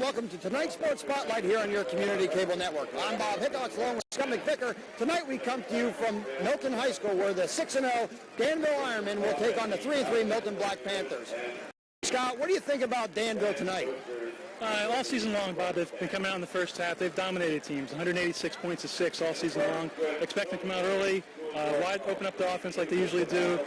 welcome to tonight's Sports Spotlight here on your community cable network. I'm Bob Hickox along with Scott McVicker. Tonight we come to you from Milton High School where the 6-0 Danville Ironmen will take on the 3-3 Milton Black Panthers. Scott, what do you think about Danville tonight? All season long, Bob, they've been coming out in the first half. They've dominated teams, 186 points to 6 all season long. Expect them to come out early, wide open up the offense like they usually do.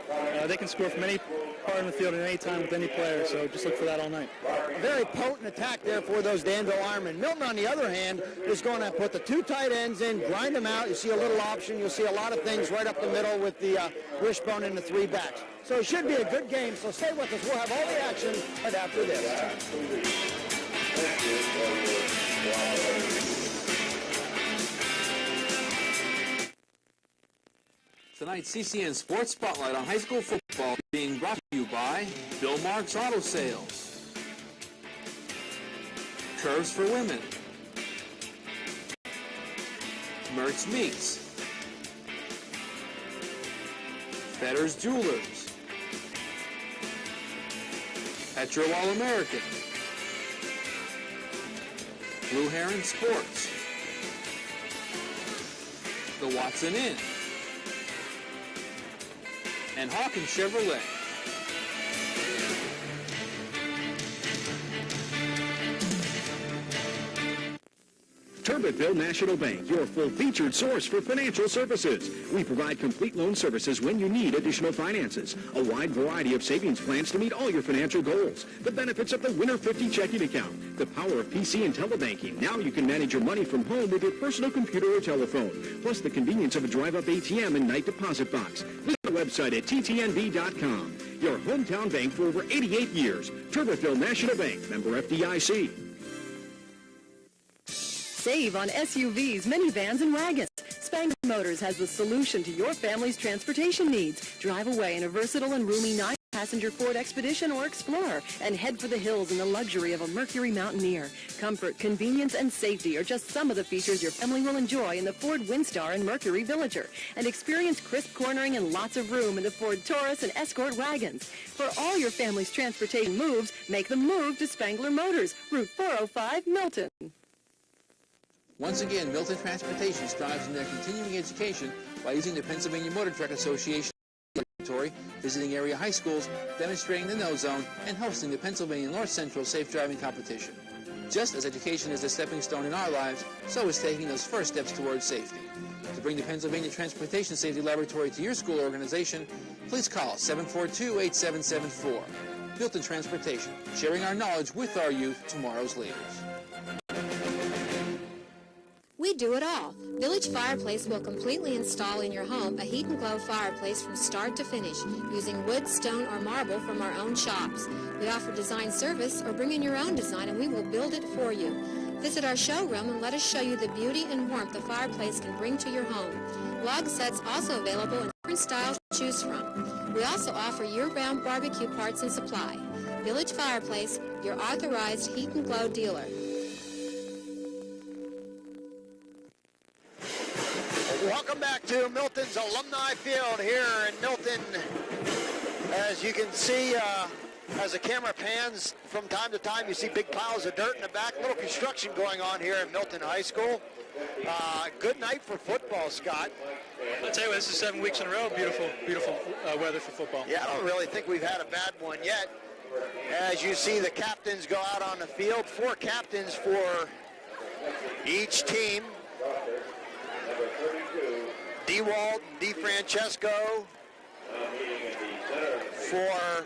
They can score from any part in the field at any time with any player, so just look for that all night. A very potent attack there for those Danville Ironmen. Milton, on the other hand, is going to put the two tight ends in, grind them out. You see a little option. You'll see a lot of things right up the middle with the wishbone and the three backs. So it should be a good game, so stay with us. We'll have all the action right after this. Tonight's CCN Sports Spotlight on high school football being brought to you by Bill Marks Auto Sales, Curves for Women, Mertz Meats, Fetters Jewelers, Petro All-American, Blue Heron Sports, the Watson Inn, and Hawkins Chevrolet. Turbottville National Bank, your full-featured source for financial services. We provide complete loan services when you need additional finances. A wide variety of savings plans to meet all your financial goals. The benefits of the Winter 50 checking account. The power of PC and telebanking. Now you can manage your money from home with your personal computer or telephone. Plus the convenience of a drive-up ATM and night deposit box. Visit our website at ttnb.com. Your hometown bank for over 88 years. Turbottville National Bank, member FDIC. Save on SUVs, minivans, and wagons. Spangler Motors has the solution to your family's transportation needs. Drive away in a versatile and roomy 9-passenger Ford Expedition or Explorer and head for the hills in the luxury of a Mercury Mountaineer. Comfort, convenience, and safety are just some of the features your family will enjoy in the Ford Windstar and Mercury Villager. And experience crisp cornering and lots of room in the Ford Taurus and Escort wagons. For all your family's transportation moves, make the move to Spangler Motors, Route 405, Milton. Once again, Milton Transportation strives in their continuing education by using the Pennsylvania Motor Truck Association laboratory, visiting area high schools, demonstrating the no zone, and hosting the Pennsylvania North Central Safe Driving Competition. Just as education is a stepping stone in our lives, so is taking those first steps towards safety. To bring the Pennsylvania Transportation Safety Laboratory to your school or organization, please call 742-8774. Milton Transportation, sharing our knowledge with our youth, tomorrow's leaders. We do it all. Village Fireplace will completely install in your home a heat and glow fireplace from start to finish using wood, stone, or marble from our own shops. We offer design service or bring in your own design and we will build it for you. Visit our showroom and let us show you the beauty and warmth the fireplace can bring to your home. Log sets also available in different styles to choose from. We also offer year-round barbecue parts and supply. Village Fireplace, your authorized heat and glow dealer. Welcome back to Milton's Alumni Field here in Milton. As you can see, as the camera pans from time to time, you see big piles of dirt in the back. Little construction going on here at Milton High School. Good night for football, Scott. I'll tell you what, this is 7 weeks in a row. Beautiful, beautiful weather for football. Yeah, I don't really think we've had a bad one yet. As you see the captains go out on the field, 4 captains for each team. DeWalt, DeFrancesco for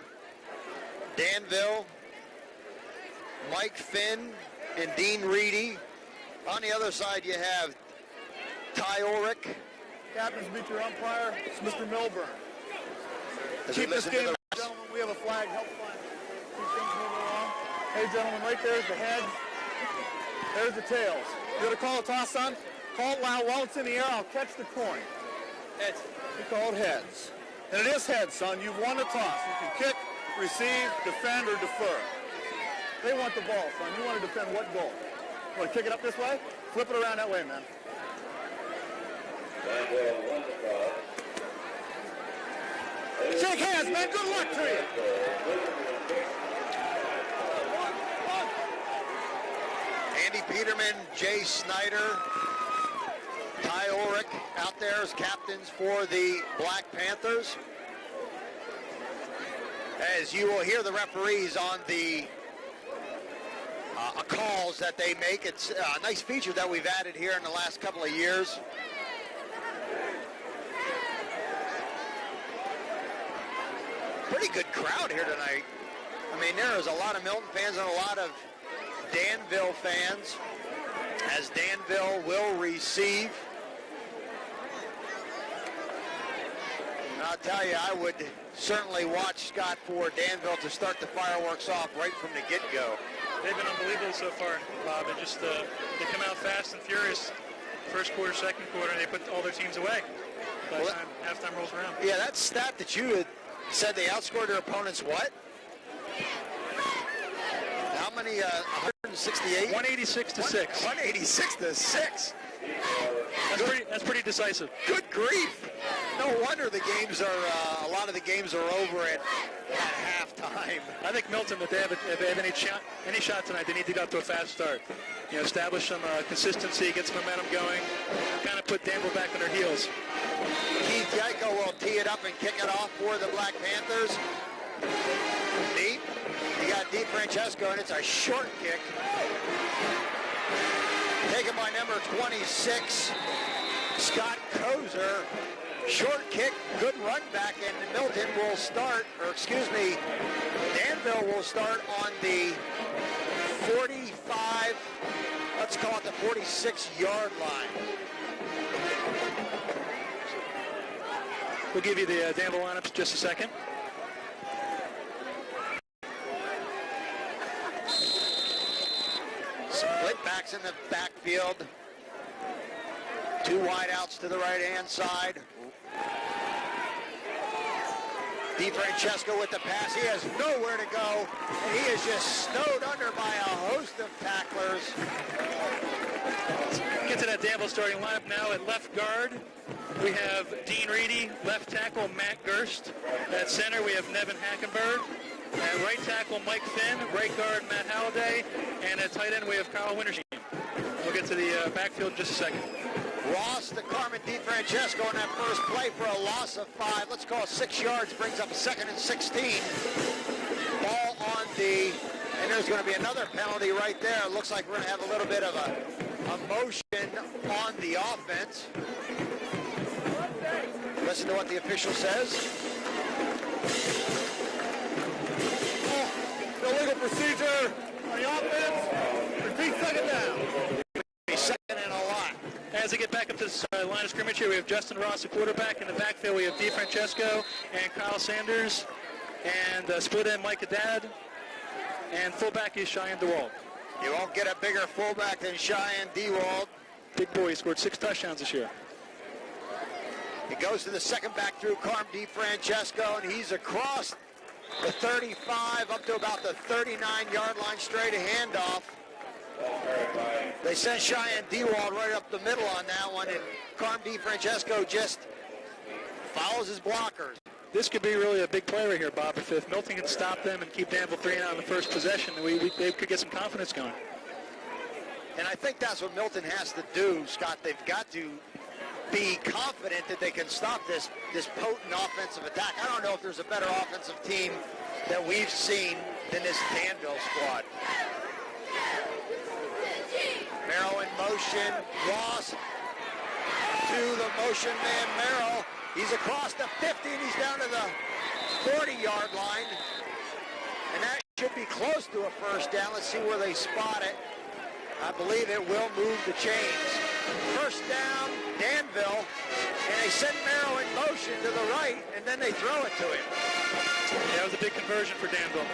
Danville, Mike Finn and Dean Reedy. On the other side you have Ty Ulrich. Captains, meet your umpire. It's Mr. Milburn. Keep this game, gentlemen, we have a flag. Help flag. Keep things moving along. Hey, gentlemen, right there's the heads. There's the tails. You want to call a toss, son? Call it loud. While it's in the air, I'll catch the coin. Heads. We call it heads. And it is heads, son. You've won the toss. You can kick, receive, defend, or defer. They want the ball, son. You want to defend what goal? You want to kick it up this way? Flip it around that way, man. Shake hands, man. Good luck to you. Andy Peterman, Jay Snyder, Ty Ulrich out there as captains for the Black Panthers. As you will hear the referees on the calls that they make. It's a nice feature that we've added here in the last couple of years. Pretty good crowd here tonight. I mean, there is a lot of Milton fans and a lot of Danville fans, as Danville will receive. And I'll tell you, I would certainly watch Scott for Danville to start the fireworks off right from the get-go. They've been unbelievable so far, Bob. They just they come out fast and furious. First quarter, second quarter, and they put all their teams away by the time halftime rolls around. Yeah, that stat that you had said they outscored their opponents what? How many? 168? 186 to 6. 186 to 6. That's pretty decisive. Good grief. No wonder the games are, a lot of the games are over at halftime. I think Milton, if they have any shot tonight, they need to go up to a fast start. You know, establish some consistency, get some momentum going, kind of put Danville back on their heels. Keith Yako will tee it up and kick it off for the Black Panthers. Deep. You got Deep Francesco, and it's a short kick. Taken by number 26, Scott Kozer. Short kick, good run back, and Milton will start, or excuse me, Danville will start on the 45, let's call it the 46-yard line. We'll give you the Danville lineups in just a second. Split backs in the backfield. Two wideouts to the right-hand side. DiFrancesco with the pass. He has nowhere to go, and he is just snowed under by a host of tacklers. Get to that Danville starting lineup now. At left guard, we have Dean Reedy. Left tackle, Matt Gerst. At center, we have Nevin Hackenberg. At right tackle, Mike Finn. Right guard, Matt Halliday. And at tight end, we have Carl Wintersheim. We'll get to the backfield in just a second. Ross to Carmen DiFrancesco on that first play for a loss of 5. Let's call it 6 yards. Brings up 2nd and 16. Ball on the, and there's going to be another penalty right there. It looks like we're going to have a little bit of a motion on the offense. Listen to what the official says. Illegal procedure on the offense. Repeat, second down. Second and a lot. As they get back up to the line of scrimmage here, we have Justin Ross, the quarterback. In the backfield, we have DiFrancesco and Kyle Sanders. And split end, Mike Haddad. And fullback is Cheyenne DeWald. You won't get a bigger fullback than Cheyenne DeWald. Big boy, he scored 6 touchdowns this year. He goes to the second back through Carm DiFrancesco, and he's across the 35 up to about the 39-yard line, straight a handoff. They sent Cheyenne DeWald right up the middle on that one, and Carm DiFrancesco just follows his blockers. This could be really a big play right here, Bob. If Milton can stop them and keep Danville 3-0 on the first possession, they could get some confidence going. And I think that's what Milton has to do, Scott. They've got to be confident that they can stop this potent offensive attack. I don't know if there's a better offensive team that we've seen than this Danville squad. Merrill in motion. Ross to the motion man Merrill. He's across the 50 and he's down to the 40-yard line. And that should be close to a first down. Let's see where they spot it. I believe it will move the chains. First down, Danville, and they send Merrill in motion to the right, and then they throw it to him. Yeah, that was a big conversion for Danville.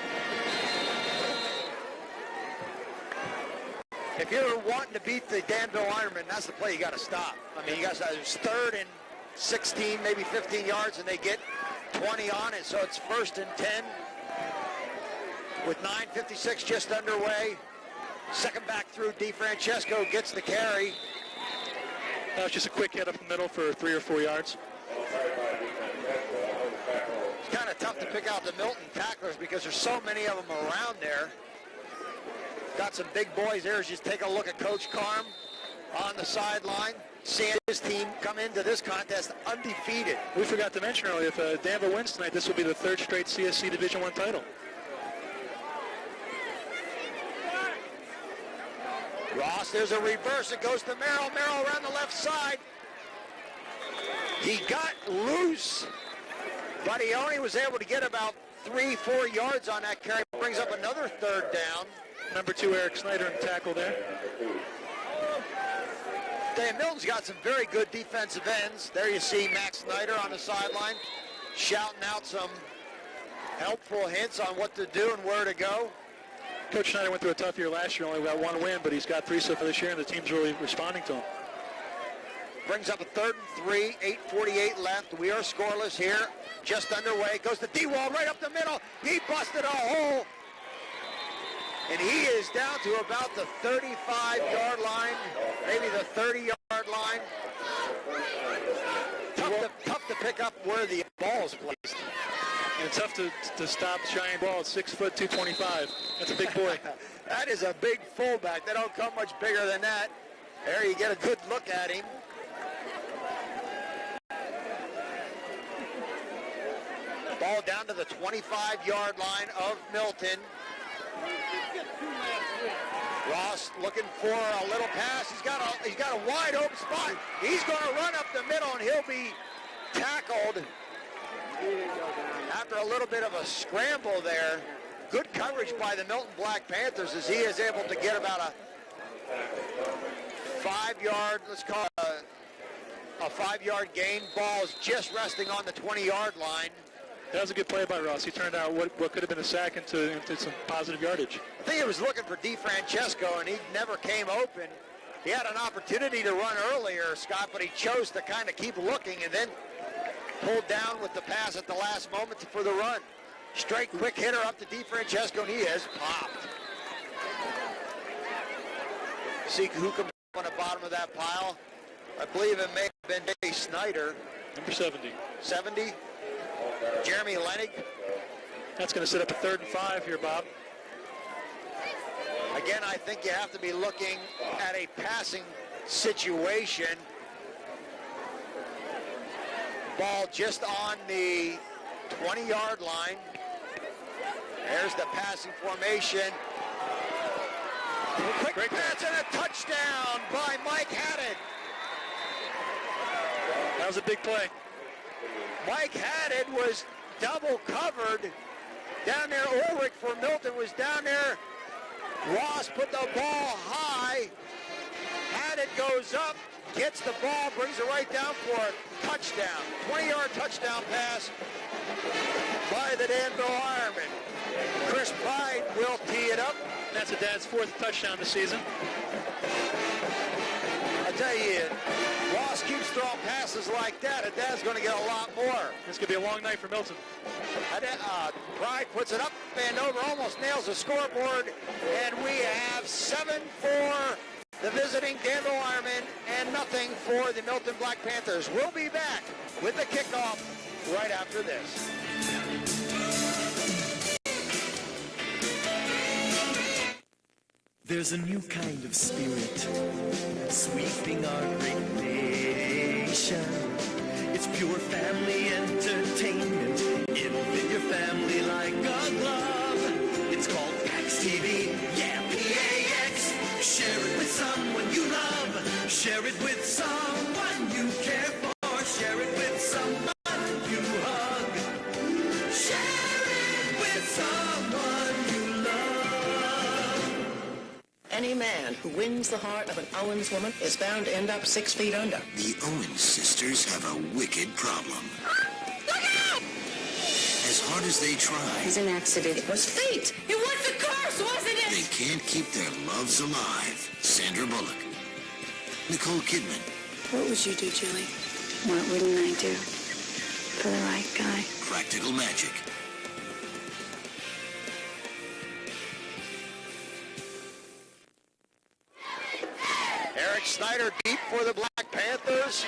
If you're wanting to beat the Danville Ironmen, that's the play you got to stop. I mean, you guys, there's 3rd and 16, maybe 15 yards, and they get 20 on it, so it's 1st and 10 with 9:56 just underway. Second back through, DiFrancesco gets the carry. That was just a quick hit up the middle for 3 or 4 yards. It's kind of tough to pick out the Milton tacklers because there's so many of them around there. got some big boys there. Just take a look at Coach Carm on the sideline. Seeing his team come into this contest undefeated. We forgot to mention earlier, if Danville wins tonight, this will be the third straight CSC Division I title. Ross, there's a reverse. It goes to Merrill. Merrill around the left side. He got loose, but he only was able to get about 3-4 yards on that carry. Brings up another third down. Number 2, Eric Snyder, in tackle there. Dan Milton's got some very good defensive ends. There you see Max Snyder on the sideline shouting out some helpful hints on what to do and where to go. Coach Snyder went through a tough year last year, only got 1 win, but he's got 3 so far this year, and the team's really responding to him. Brings up a 3rd and 3, 8:48 left. We are scoreless here, just underway. Goes to D-Wall right up the middle. He busted a hole. And he is down to about the 35-yard line, maybe the 30-yard line. Tough to pick up where the ball is placed. And tough to stop the giant ball at 6 foot 225. That's a big boy. That is a big fullback. They don't come much bigger than that. There you get a good look at him. Ball down to the 25-yard line of Milton. Ross looking for a little pass. He's got a wide open spot. He's going to run up the middle, and he'll be tackled after a little bit of a scramble there. Good coverage by the Milton Black Panthers as he is able to get about a 5-yard, let's call it a 5-yard gain. Ball is just resting on the 20-yard line. That was a good play by Ross. He turned out what could have been a sack into some positive yardage. I think he was looking for DeFrancesco, and he never came open. He had an opportunity to run earlier, Scott, but he chose to kind of keep looking and then pulled down with the pass at the last moment for the run. Straight quick hitter up to DeFrancesco, and he has popped. See who comes on the bottom of that pile. I believe it may have been Jay Snyder. Number 70. 70. Jeremy Lenig. That's going to set up a 3rd and 5 here, Bob. Again, I think you have to be looking at a passing situation. Ball just on the 20-yard line. There's the passing formation. Quick pass and a touchdown by Mike Haddad. That was a big play. Mike Haddad was double covered down there. Ulrich for Milton was down there. Ross put the ball high. Haddad goes up, gets the ball, brings it right down for a touchdown. 20-yard touchdown pass by the Danville Ironmen. Chris Pride will tee it up. That's Haddad's 4th touchdown this season. I tell you, Ross keeps throwing passes like that. Haddad's going to get a lot more. This could be a long night for Milton. Pride puts it up and over, almost nails the scoreboard, and we have 7 for the visiting Danville Ironmen and nothing for the Milton Black Panthers. We'll be back with the kickoff right after this. There's a new kind of spirit sweeping our great nation. It's pure family entertainment. It'll fit your family like a glove. It's called PAX TV. Yeah, PAX. Share it with someone you love. Share it with someone you care for. Share it with someone you hug. Share it with someone you love. Any man who wins the heart of an Owens woman is bound to end up 6 feet under. The Owens sisters have a wicked problem. Look out! As hard as they try, It's an accident. It was fate. It was a curse, wasn't it? they can't keep their loves alive. Sandra Bullock, Nicole Kidman, What would you do, Julie? What wouldn't I do? For the right guy. Practical Magic. Eric Snyder deep for the Black Panthers.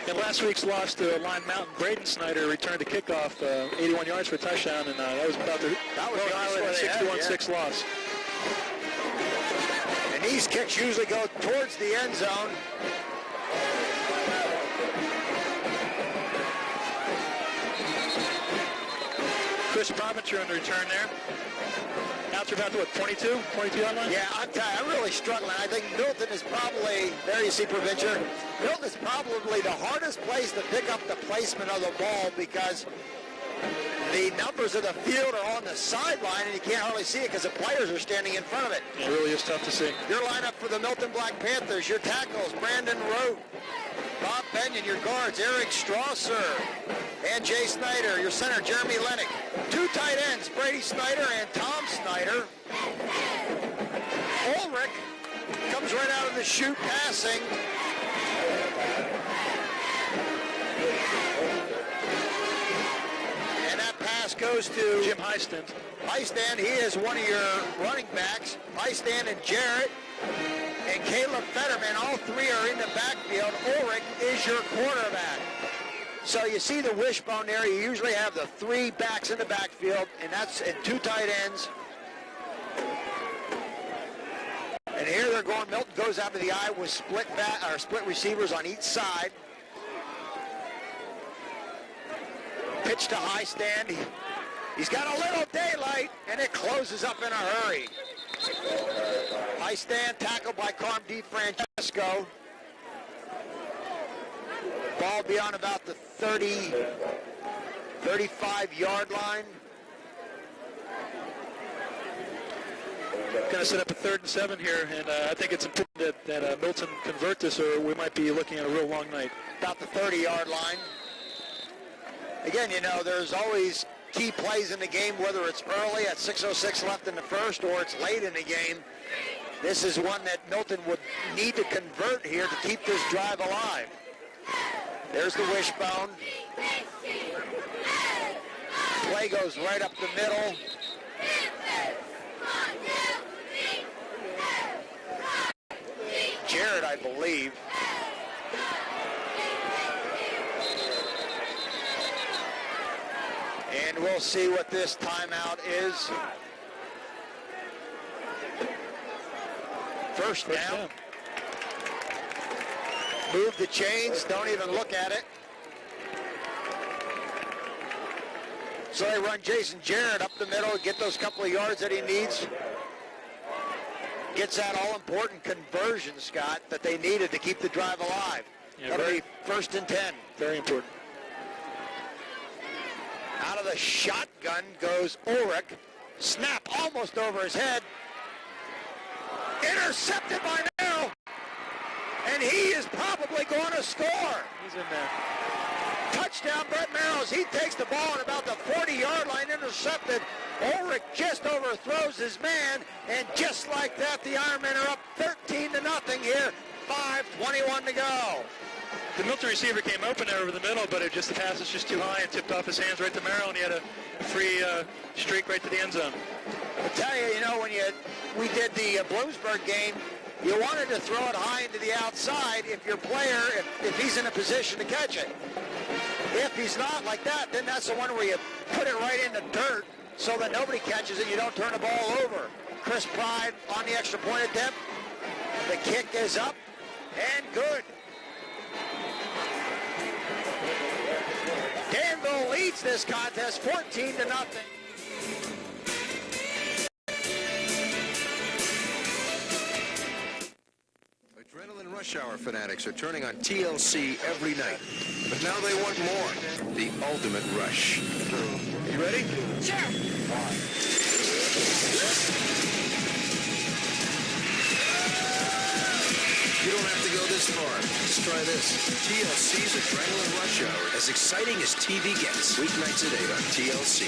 And last week's loss to Lime Mountain, Braden Snyder returned the kickoff, 81 yards for a touchdown, and that was about the Island 61-6 loss. And these kicks usually go towards the end zone. Chris Bobbinter on the return there. Out to about, what, 22 yard line? Yeah, I'm really struggling. I think Milton is probably, there you see Provincia, Milton is probably the hardest place to pick up the placement of the ball because the numbers of the field are on the sideline and you can't hardly see it because the players are standing in front of it. It really is tough to see. Your lineup for the Milton Black Panthers, your tackles, Brandon Rote, Bob Benyon, your guards, Eric Strasser, and Jay Snyder, your center, Jeremy Lennox. Two tight ends, Brady Snyder and Tom Snyder. Ulrich comes right out of the chute passing. And that pass goes to Jim Heistand. Heistand, he is one of your running backs. Heistand and Jarrett and Caleb Fetterman, all three are in the backfield. Ulrich is your quarterback. So you see the wishbone there. You usually have the three backs in the backfield, and that's in two tight ends. And here they're going. Milton goes out to the eye with split receivers on each side. Pitch to Heistand. He's got a little daylight, and it closes up in a hurry. Heistand tackled by Carm DiFrancesco. Ball beyond about the 35-yard line. Going to set up a 3rd and 7 here, and I think it's important that Milton convert this, or we might be looking at a real long night. About the 30-yard line. Again, you know, there's always key plays in the game, whether it's early at 6:06 left in the first or it's late in the game. This is one that Milton would need to convert here to keep this drive alive. There's the wishbone. Play goes right up the middle. Jarrett, I believe. And we'll see what this timeout is. First down. Move the chains, don't even look at it. So they run Jason Jarrett up the middle, get those couple of yards that he needs. Gets that all-important conversion, Scott, that they needed to keep the drive alive. Yeah, that'll be 1st and 10. Very important. Out of the shotgun goes Ulrich. Snap almost over his head. Intercepted by Merrill. And he is probably going to score. He's in there. Touchdown, Brett Merrills. He takes the ball at about the 40-yard line, intercepted. Ulrich just overthrows his man, and just like that, the Ironmen are up 13-0 here. 5:21 to go. The Milton receiver came open there over the middle, but the pass was just too high and tipped off his hands right to Merrill, and he had a free streak right to the end zone. I tell you, you know, when we did the Bloomsburg game, you wanted to throw it high into the outside if your player, if he's in a position to catch it. If he's not like that, then that's the one where you put it right in the dirt so that nobody catches it. You don't turn the ball over. Chris Pride on the extra point attempt. The kick is up and good. Danville leads this contest 14-0. Adrenaline Rush Hour fanatics are turning on TLC every night. But now they want more. The ultimate rush. You ready? Sure. You don't have to go this far. Just try this. TLC's Adrenaline Rush Hour. As exciting as TV gets. Weeknights at 8 on TLC.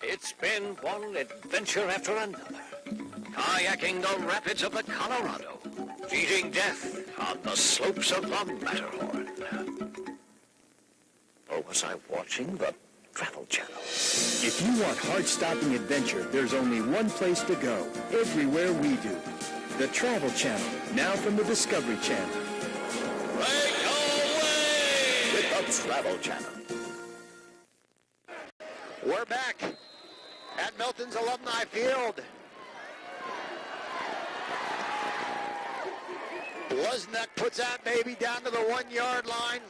It's been one adventure after another. Kayaking the rapids of the Colorado. Beating death on the slopes of the Matterhorn. Or was I watching the Travel Channel. If you want heart-stopping adventure, there's only one place to go. Everywhere we do. The Travel Channel, now from the Discovery Channel. Break away with the Travel Channel. We're back at Milton's Alumni Field. Bluznak puts that baby down to the 1-yard line.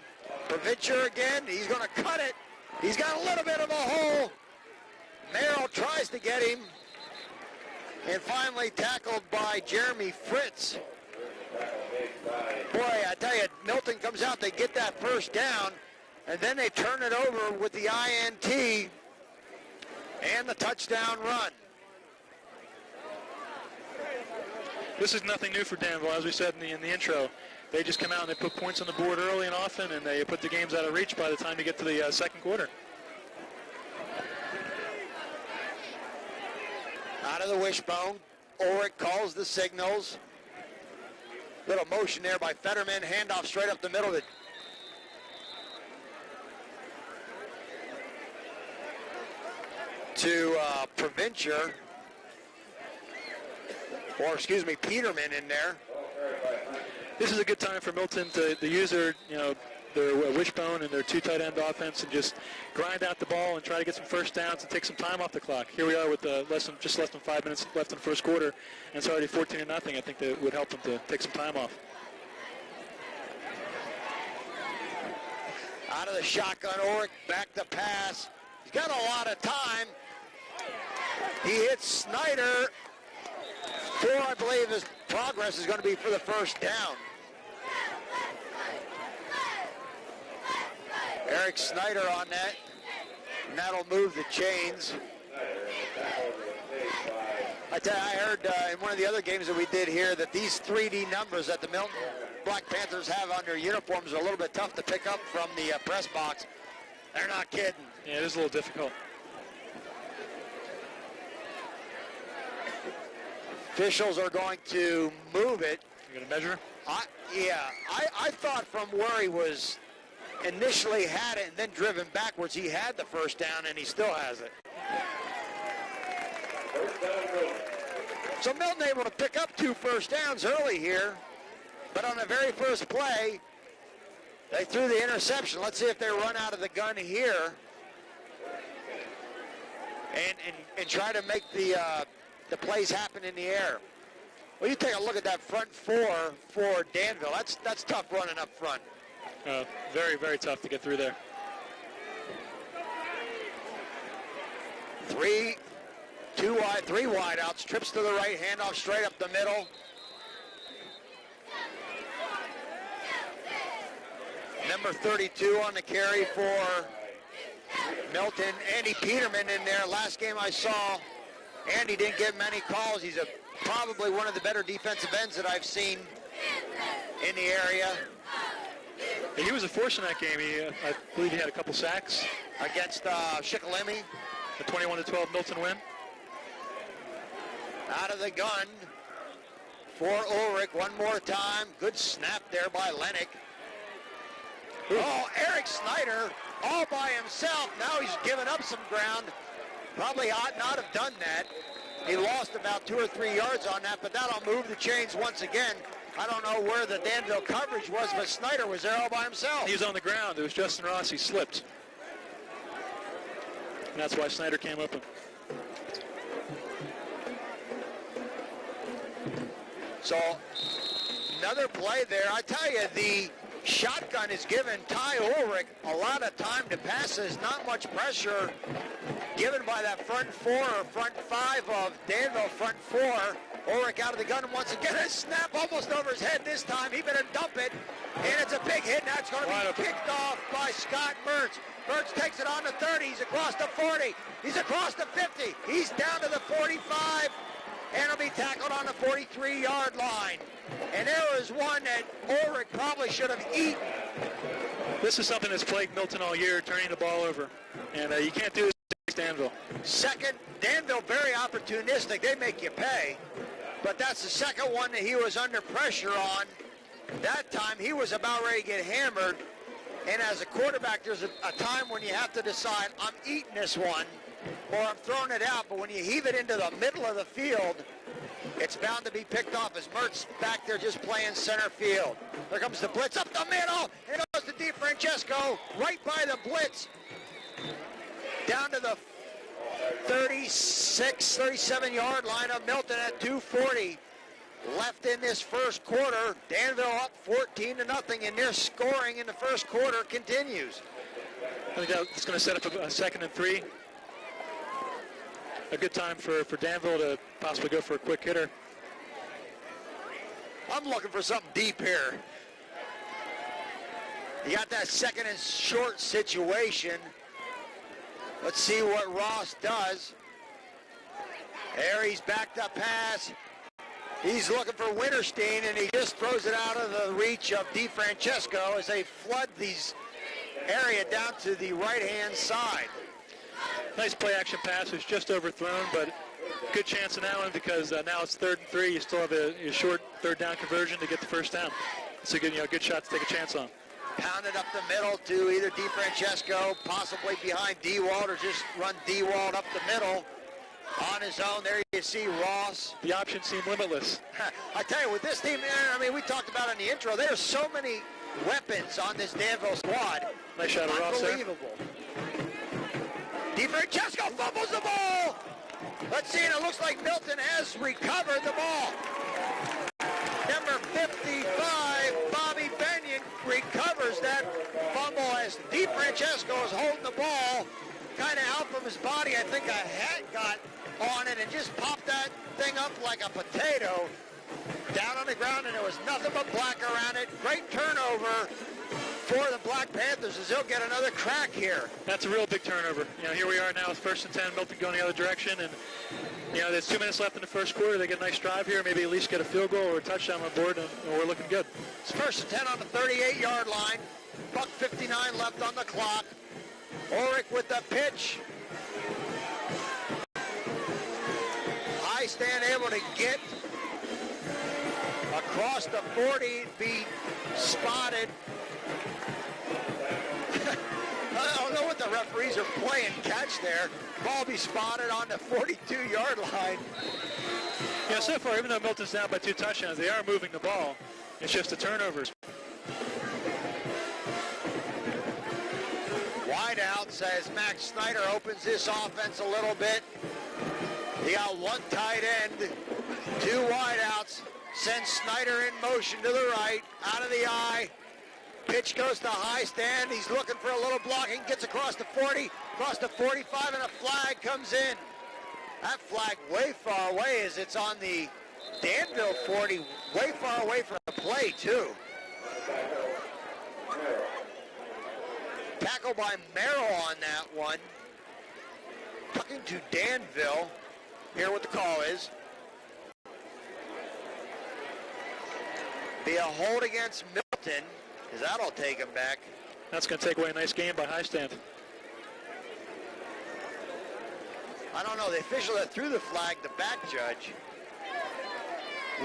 Provencher again, he's going to cut it. He's got a little bit of a hole. Merrill tries to get him. And finally tackled by Jeremy Fritz. Boy, I tell you, Milton comes out, they get that first down, and then they turn it over with the INT and the touchdown run. This is nothing new for Danville, as we said in the intro. They just come out and they put points on the board early and often, and they put the games out of reach by the time you get to the second quarter. Out of the wishbone, Ulrich calls the signals. Little motion there by Fetterman, handoff straight up the middle. To Provencher, or excuse me, Peterman in there. This is a good time for Milton to use their wishbone and their two tight end offense and just grind out the ball and try to get some first downs and take some time off the clock. Here we are with just less than 5 minutes left in the first quarter, and it's already 14-0. I think that would help them to take some time off. Out of the shotgun, Ulrich back to pass. He's got a lot of time. He hits Snyder. I believe his progress is going to be for the first down. Eric Snyder on that, and that'll move the chains. I heard in one of the other games that we did here that these 3D numbers that the Milton Black Panthers have on their uniforms are a little bit tough to pick up from the press box. They're not kidding. Yeah, it is a little difficult. Officials are going to move it. You going to measure? I thought from where he was initially had it and then driven backwards, he had the first down and he still has it. So Milton able to pick up 2 first downs early here, but on the very first play, they threw the interception. Let's see if they run out of the gun here and try to make the plays happen in the air. Well, you take a look at that front 4 for Danville. That's tough running up front. Very, very tough to get through there. 3 wide outs, trips to the right, handoff straight up the middle. Number 32 on the carry for Milton. Andy Peterman in there. Last game I saw, Andy didn't get many calls. He's probably one of the better defensive ends that I've seen in the area. He was a force in that game. I believe he had a couple sacks. Against Shikalemi. A 21-12 Milton win. Out of the gun for Ulrich one more time. Good snap there by Lennick. Oh, Eric Snyder all by himself. Now he's given up some ground. Probably ought not have done that. He lost about 2 or 3 yards on that, but that'll move the chains once again. I don't know where the Danville coverage was, but Snyder was there all by himself. He was on the ground. It was Justin Ross. He slipped. And that's why Snyder came open. So, another play there. I tell you, the shotgun is giving Ty Ulrich a lot of time to pass. There's not much pressure given by that front 4 or front 5 of Danville, front 4. Ulrich out of the gun once again. A snap almost over his head this time. He better dump it. And it's a big hit. Now it's going to be picked off by Scott Mertz. Mertz takes it on the 30. He's across the 40. He's across the 50. He's down to the 45. And he'll be tackled on the 43-yard line. And there was one that Ulrich probably should have eaten. This is something that's plagued Milton all year, turning the ball over. And you can't do this against Danville. Second, Danville very opportunistic. They make you pay. But that's the second one that he was under pressure on. That time he was about ready to get hammered. And as a quarterback, there's a time when you have to decide, I'm eating this one or I'm throwing it out. But when you heave it into the middle of the field, it's bound to be picked off as Mertz back there just playing center field. There comes the blitz up the middle. It goes to DeFrancesco right by the blitz. Down to the 36, 37-yard line of Milton at 2:40 left in this first quarter. Danville up 14-0, and their scoring in the first quarter continues. I think that's going to set up a 2nd and 3. A good time for Danville to possibly go for a quick hitter. I'm looking for something deep here. You got that 2nd and short situation. Let's see what Ross does. There, he's backed up pass. He's looking for Winterstein, and he just throws it out of the reach of DeFrancesco as they flood these area down to the right-hand side. Nice play-action pass. It was just overthrown, but good chance in that one because now it's 3rd and 3. You still have a short 3rd down conversion to get the first down. It's a good shot to take a chance on. Pounded up the middle to either DeFrancesco, possibly behind Dewald, or just run Dewald up the middle on his own. There you see Ross. The options seem limitless. I tell you, with this team, I mean, we talked about in the intro, there's so many weapons on this Danville squad. Nice shot of Ross there. Unbelievable. DeFrancesco fumbles the ball. Let's see, and it looks like Milton has recovered the ball. Number 55, Bobby Benyon, recovers that fumble as DeFrancesco is holding the ball kind of out from his body. I think a hat got on it and just popped that thing up like a potato down on the ground, and there was nothing but black around it. Great turnover for the Black Panthers as they'll get another crack here. That's a real big turnover. Here we are now with 1st and 10, Milton going the other direction, and there's 2 minutes left in the first quarter. They get a nice drive here, maybe at least get a field goal or a touchdown on board, and we're looking good. It's 1st and 10 on the 38-yard line. $1:59 left on the clock. Ulrich with the pitch. High stand able to get across the 40, be spotted. I don't know what the referees are playing catch there. Ball be spotted on the 42-yard line. So far, even though Milton's down by 2 touchdowns, they are moving the ball. It's just the turnovers. Wide outs as Max Snyder opens this offense a little bit. He got 1 tight end, 2 wide outs. Sends Snyder in motion to the right, out of the eye. Pitch goes to high stand. He's looking for a little blocking. Gets across the 40, across the 45, and a flag comes in. That flag way far away as it's on the Danville 40, way far away from the play, too. Tackle by Merrill on that one. Tucking to Danville. Here what the call is. Be a hold against Milton, because that'll take him back. That's going to take away a nice game by high stand. I don't know, the official that threw the flag, the back judge,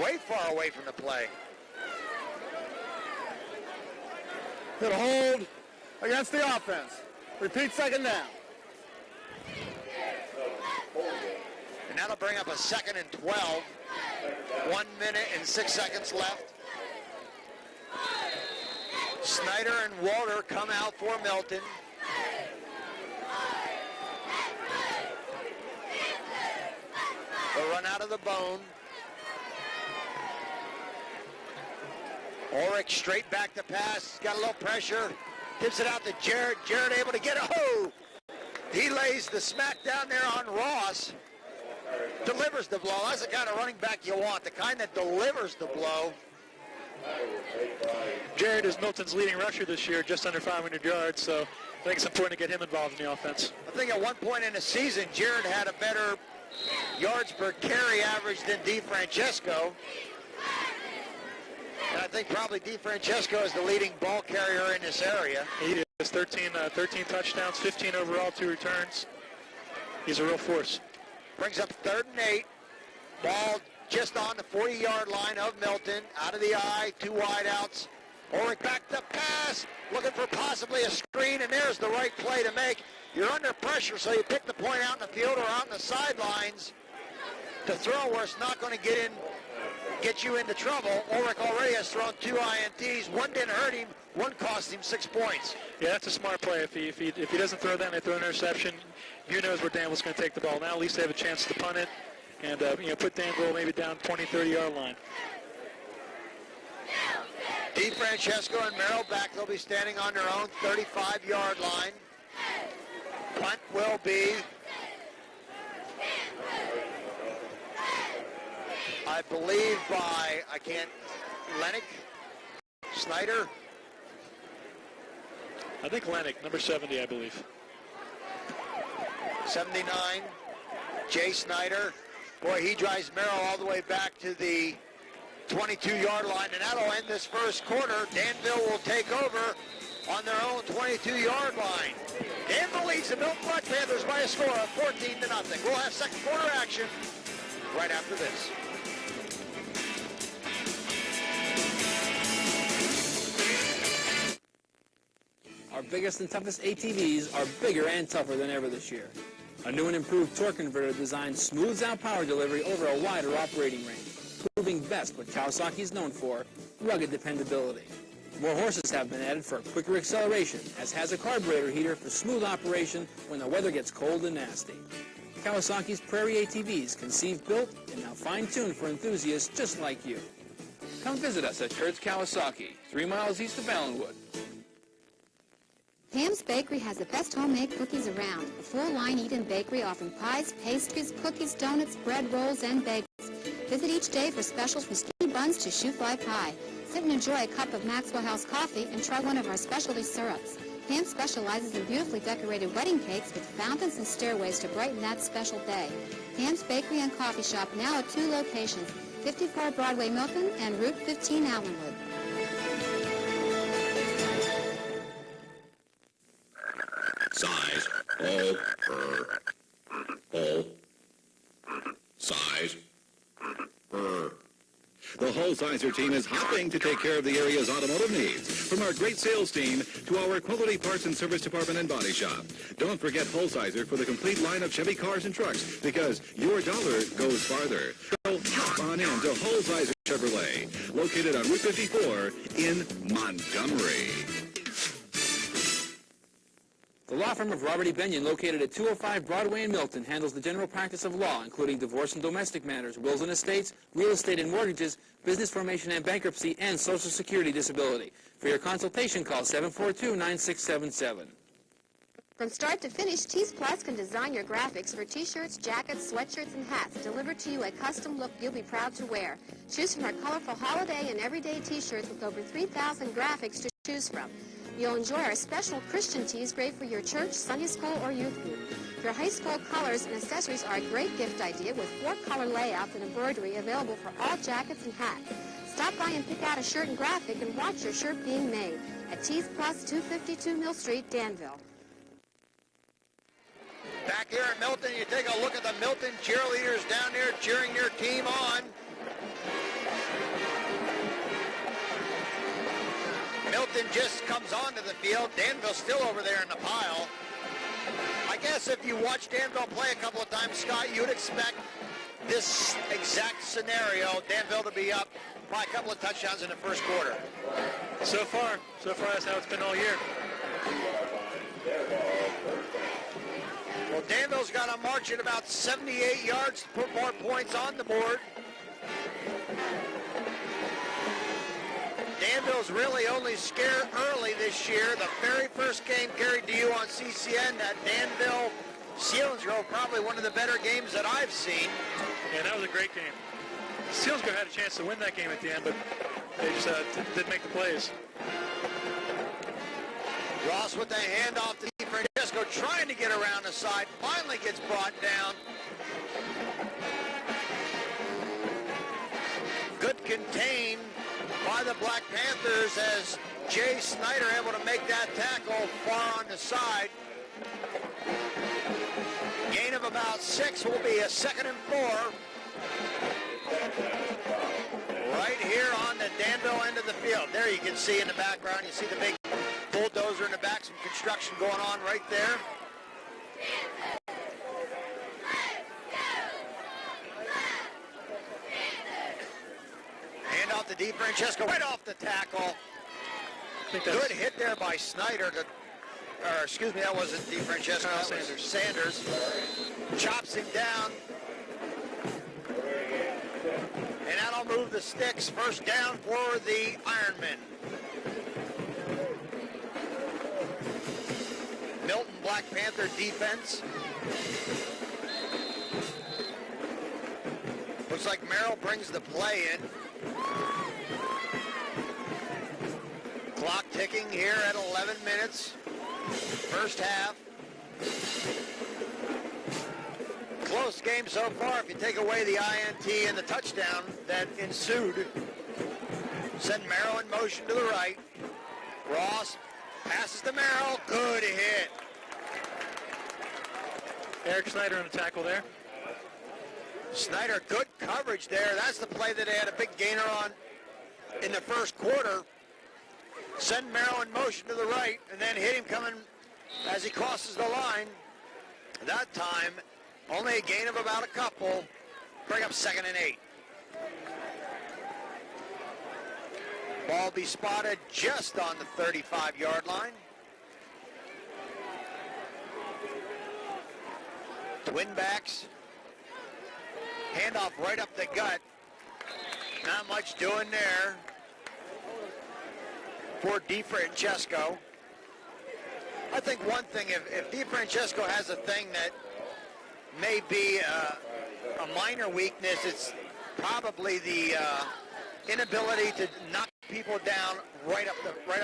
way far away from the play. Good hold against the offense. Repeat 2nd down. And that'll bring up a 2nd and 12. 1 minute and 6 seconds left. Snyder and Walter come out for Milton. They'll run out of the bone. Ulrich straight back to pass. Got a little pressure. Gives it out to Jared. Jared able to get it. Oh! He lays the smack down there on Ross. Delivers the blow. That's the kind of running back you want. The kind that delivers the blow. Jared is Milton's leading rusher this year, just under 500 yards, so I think it's important to get him involved in the offense. I think at one point in the season, Jared had a better yards per carry average than DeFrancesco. And I think probably DeFrancesco is the leading ball carrier in this area. He is 13 touchdowns, 15 overall, 2 returns. He's a real force. Brings up 3rd and 8. Ball just on the 40-yard line of Milton. Out of the eye, 2 wide outs. Ulrich back to pass, looking for possibly a screen, and there's the right play to make. You're under pressure, so you pick the point out in the field or out in the sidelines to throw where it's not going to get you into trouble. Ulrich already has thrown 2 INTs. One didn't hurt him, one cost him 6 points. Yeah, that's a smart play. If he doesn't throw that and they throw an interception, you knows where Danville's going to take the ball. Now at least they have a chance to punt it and put Danville maybe down 20, 30-yard line. DeFrancesco and Merrill back. They'll be standing on their own 35-yard line. Punt will be, I believe, by, Lennox? Snyder? I think Lennox, number 70, I believe. 79, Jay Snyder. Boy, he drives Merrill all the way back to the 22-yard line, and that'll end this first quarter. Danville will take over on their own 22-yard line. Danville leads the Milton Black Panthers by a score of 14-0. We'll have second quarter action right after this. Our biggest and toughest ATVs are bigger and tougher than ever this year. A new and improved torque converter design smooths out power delivery over a wider operating range, proving best what Kawasaki is known for, rugged dependability. More horses have been added for quicker acceleration, as has a carburetor heater for smooth operation when the weather gets cold and nasty. Kawasaki's Prairie ATVs, conceived, built, and now fine-tuned for enthusiasts just like you. Come visit us at Kurtz Kawasaki, 3 miles east of Allenwood. Pam's Bakery has the best homemade cookies around. A full-line eat-in bakery offering pies, pastries, cookies, donuts, bread rolls, and bagels. Visit each day for specials from skinny buns to shoe-fly pie. Sit and enjoy a cup of Maxwell House coffee and try one of our specialty syrups. Pam specializes in beautifully decorated wedding cakes with fountains and stairways to brighten that special day. Pam's Bakery and Coffee Shop now at 2 locations, 54 Broadway Milton and Route 15 Allenwood. Size. Size. The Hull Sizer team is hopping to take care of the area's automotive needs. From our great sales team to our quality parts and service department and body shop. Don't forget Hull Sizer for the complete line of Chevy cars and trucks, because your dollar goes farther. So hop on in to Hull Sizer Chevrolet, located on Route 54 in Montgomery. The law firm of Robert E. Benyon, located at 205 Broadway in Milton, handles the general practice of law, including divorce and domestic matters, wills and estates, real estate and mortgages, business formation and bankruptcy, and Social Security disability. For your consultation, call 742-9677. From start to finish, Tees Plus can design your graphics for t-shirts, jackets, sweatshirts, and hats, delivered to you a custom look you'll be proud to wear. Choose from our colorful holiday and everyday t-shirts with over 3,000 graphics to choose from. You'll enjoy our special Christian tees, great for your church, Sunday school, or youth group. Your high school colors and accessories are a great gift idea with 4 color layouts and embroidery available for all jackets and hats. Stop by and pick out a shirt and graphic and watch your shirt being made at Tees Plus, 252 Mill Street, Danville. Back here in Milton, you take a look at the Milton cheerleaders down there cheering their team on. Milton just comes onto the field. Danville's still over there in the pile. I guess if you watch Danville play a couple of times, Scott, you would expect this exact scenario, Danville to be up by a couple of touchdowns in the first quarter. So far that's how it's been all year. Well, Danville's got to march at about 78 yards to put more points on the board. Danville's really only scared early this year. The very first game carried to you on CCN, that Danville Selinsgrove, probably one of the better games that I've seen. Yeah, that was a great game. Selinsgrove had a chance to win that game at the end, but they just didn't make the plays. Ross with the handoff to DeFrancesco, trying to get around the side, finally gets brought down. Good contain by the Black Panthers as Jay Snyder able to make that tackle far on the side. Gain of about 6 will be a 2nd and 4. right here on the Danville end of the field. There you can see in the background, you see the big bulldozer in the back, some construction going on right there. Hand off to DeFrancesco, right off the tackle. Good hit there by Snyder. That wasn't DeFrancesco, that was Sanders. Chops him down. And that'll move the sticks. First down for the Ironmen. Milton Black Panther defense. Looks like Merrill brings the play in. Clock ticking here at 11 minutes. First half. Close game so far if you take away the INT and the touchdown that ensued. Send Merrill in motion to the right. Ross passes to Merrill. Good hit. Eric Snyder on the tackle there. Snyder, good coverage there. That's the play that they had a big gainer on in the first quarter. Send Merrill in motion to the right and then hit him coming as he crosses the line. That time, only a gain of about a couple. Bring up 2nd and 8. Ball be spotted just on the 35-yard line. Twin backs. Handoff right up the gut. Not much doing there for DeFrancesco. I think one thing, if DeFrancesco has a thing that may be a minor weakness, it's probably the inability to knock people down right up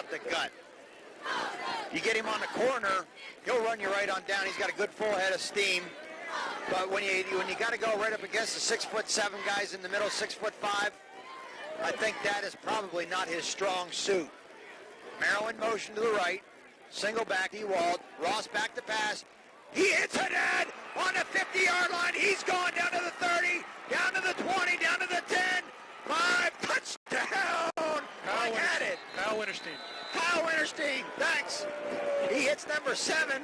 the gut. You get him on the corner, he'll run you right on down. He's got a good full head of steam. But when you got to go right up against the 6'7" guys in the middle, 6'5", I think that is probably not his strong suit. Merrill in motion to the right, single back, Ewald. Ross back to pass. He hits it in on the 50-yard line. He's gone down to the 30, down to the 20, down to the 10. 5, touchdown. I had it. Kyle Winterstein. Kyle Winterstein, thanks. He hits number 7.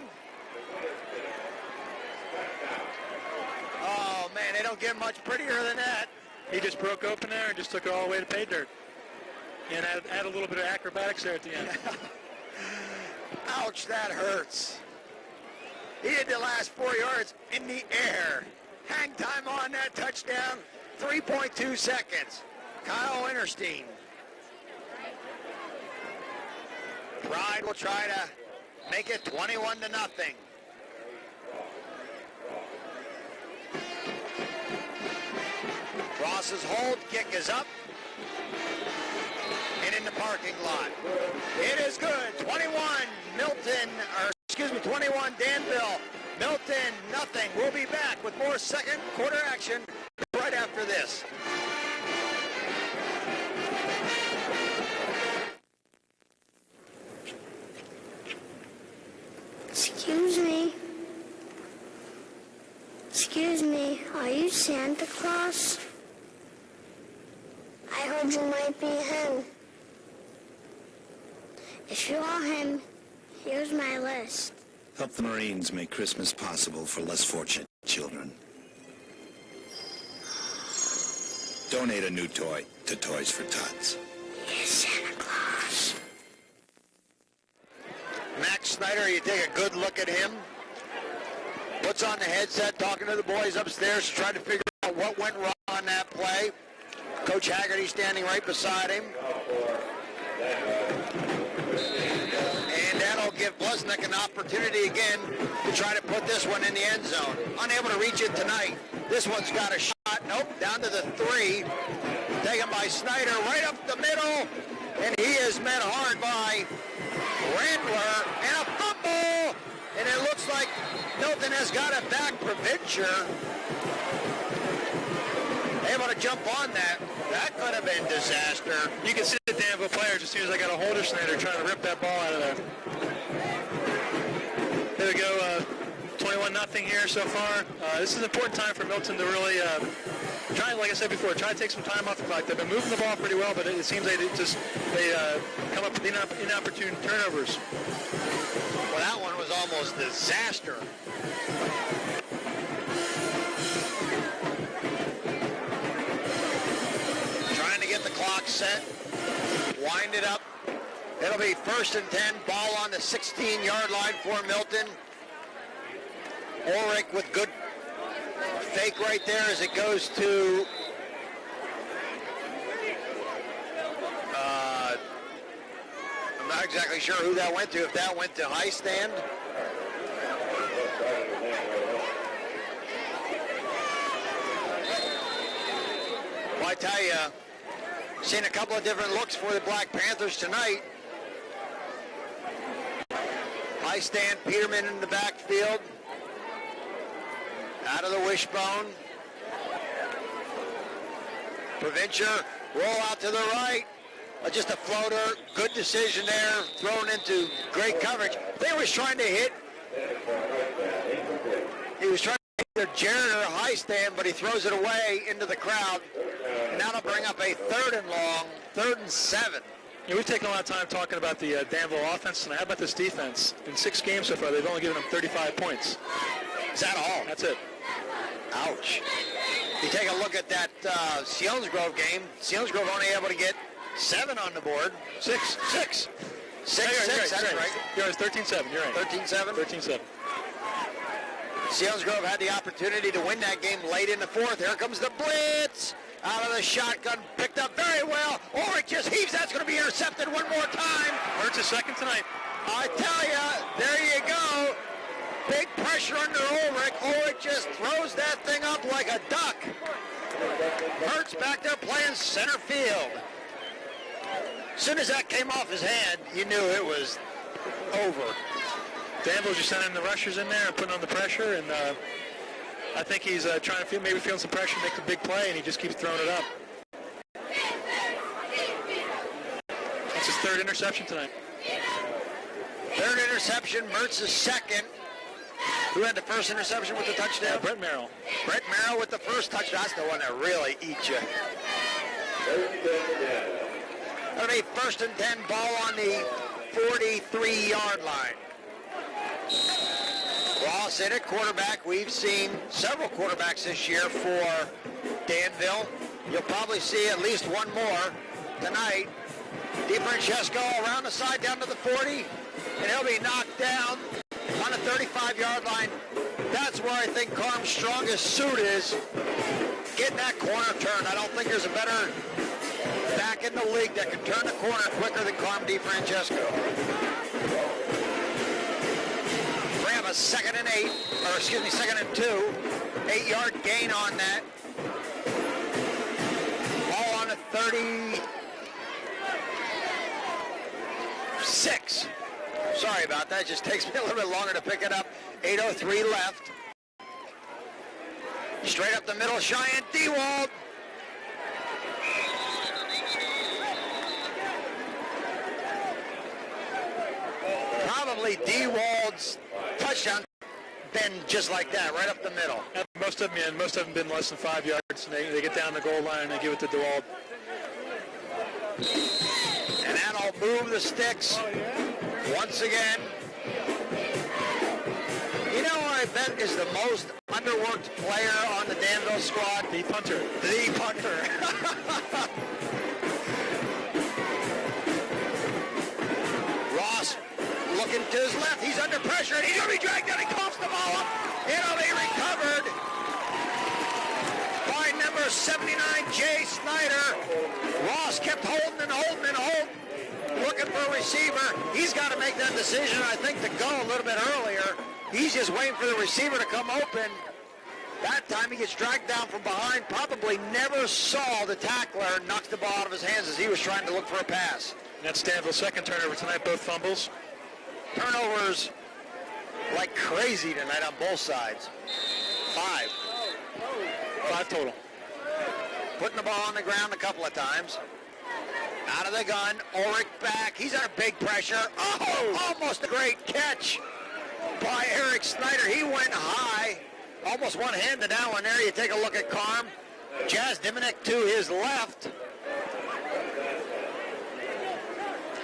Oh, man, they don't get much prettier than that. He just broke open there and just took it all the way to pay dirt. And add a little bit of acrobatics there at the end. Ouch, that hurts. He did the last 4 yards in the air. Hang time on that touchdown, 3.2 seconds. Kyle Winterstein. Pride will try to make it 21-0. Ross's hold kick is up and in the parking lot. It is good. 21 Danville. Milton, nothing. We'll be back with more second quarter action right after this. Excuse me. Excuse me, are you Santa Claus? I heard you might be him. If you are him, here's my list. Help the Marines make Christmas possible for less fortunate children. Donate a new toy to Toys for Tots. Yes, Santa Claus. Max Snyder, you take a good look at him. Puts on the headset, talking to the boys upstairs, trying to figure out what went wrong on that play. Coach Haggerty standing right beside him. And that'll give Blesnick an opportunity again to try to put this one in the end zone. Unable to reach it tonight. This one's got a shot. Nope, down to the 3. Taken by Snyder right up the middle. And he is met hard by Randler. And a fumble. And it looks like Milton has got it back. Provincial able to jump on that. That could have been disaster. You can see the Danville players as soon as I got a hold of Snyder trying to rip that ball out of there. There we go. 21-0 here so far. This is an important time for Milton to really trying, like I said before, try to take some time off the clock. They've been moving the ball pretty well, but it seems they come up with inopportune turnovers. Well, that one was almost disaster. Trying to get the clock set, wind it up. It'll be 1st and 10, ball on the 16-yard line for Milton. Ulrich with good fake right there as it goes to I'm not exactly sure who that went to, if that went to high stand. Well, I tell you, seen a couple of different looks for the Black Panthers tonight. High stand, Peterman in the backfield. Out of the wishbone. Provincia, roll out to the right. Just a floater, good decision there, thrown into great coverage. He was trying to hit either Jared or high stand, but he throws it away into the crowd. And now they'll bring up a 3rd and long, 3rd and 7. Yeah, we've taken a lot of time talking about the Danville offense, and how about this defense? In 6 games so far, they've only given them 35 points. Is that all? That's it. Ouch. You take a look at that Selinsgrove game. Selinsgrove only able to get 7 on the board. 6. That's right. You're right. 13-7. You're right. 13-7? 13-7. Selinsgrove had the opportunity to win that game late in the 4th. Here comes the blitz. Out of the shotgun, picked up very well. Ulrich just heaves. That's going to be intercepted one more time. Hurts a second tonight. I tell you, there you go. Big pressure under Ulrich. Ulrich just throws that thing up like a duck. Hurts back there playing center field. As soon as that came off his hand, you knew it was over. Danville's just sending the rushers in there and putting on the pressure, and I think he's trying to maybe feeling some pressure, make a big play, and he just keeps throwing it up. That's his 3rd interception tonight. 3rd interception, Mertz's 2nd. Who had the 1st interception with the touchdown? Brett Merrill. Brett Merrill with the 1st touchdown. That's the one that really eats you. That'll be 1st and 10, ball on the 43-yard line. Ross in at quarterback. We've seen several quarterbacks this year for Danville. You'll probably see at least one more tonight. DiFrancesco around the side down to the 40, and he'll be knocked down on the 35-yard line. That's where I think Carm's strongest suit is, getting that corner turned. I don't think there's a better back in the league that can turn the corner quicker than Carm DiFrancesco. We have a 2nd and 8, or excuse me, 2nd and 2. 8-yard gain on that. Ball on the 36. Sorry about that. It just takes me a little bit longer to pick it up. 8:03 left. Straight up the middle, Cheyenne Dewald. Probably Dewald's touchdown been just like that, right up the middle. Most of them been less than 5 yards, and they get down the goal line and they give it to Dewald. And that'll move the sticks once again. You know what I bet is the most underworked player on the Danville squad? The punter. The punter. Ross looking to his left. He's under pressure, and he's going to be dragged down. He coughs the ball up. It'll be recovered by number 79, Jay Snyder. Ross kept holding and holding and holding, looking for a receiver. He's got to make that decision, I think, to go a little bit earlier. He's just waiting for the receiver to come open. That time he gets dragged down from behind, probably never saw the tackler, and knocks the ball out of his hands as he was trying to look for a pass. And that's Danville's 2nd turnover tonight, both fumbles. Turnovers like crazy tonight on both sides. 5 total. Putting the ball on the ground a couple of times. Out of the gun, Ulrich back. He's under big pressure. Oh, almost a great catch by Eric Snyder. He went high. Almost one-handed that one there. You take a look at Carm. Jazz Diminick to his left.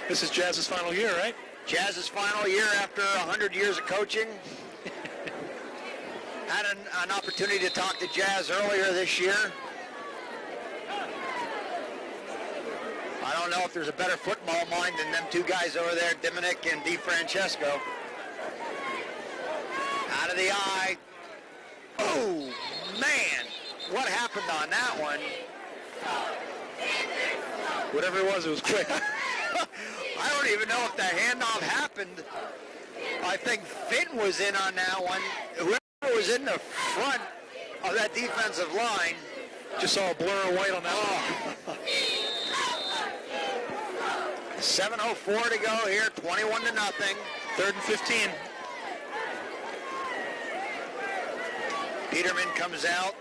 This is Jazz's final year, right? Jazz's final year after 100 years of coaching. Had an opportunity to talk to Jazz earlier this year. I don't know if there's a better football mind than them two guys over there, Diminick and DiFrancesco. Out of the eye. Oh, man. What happened on that one? Whatever it was quick. I don't even know if the handoff happened. I think Finn was in on that one. Whoever was in the front of that defensive line. Just saw a blur of white on that one. 7:04 to go here, 21-0. 3rd and 15. Peterman comes out.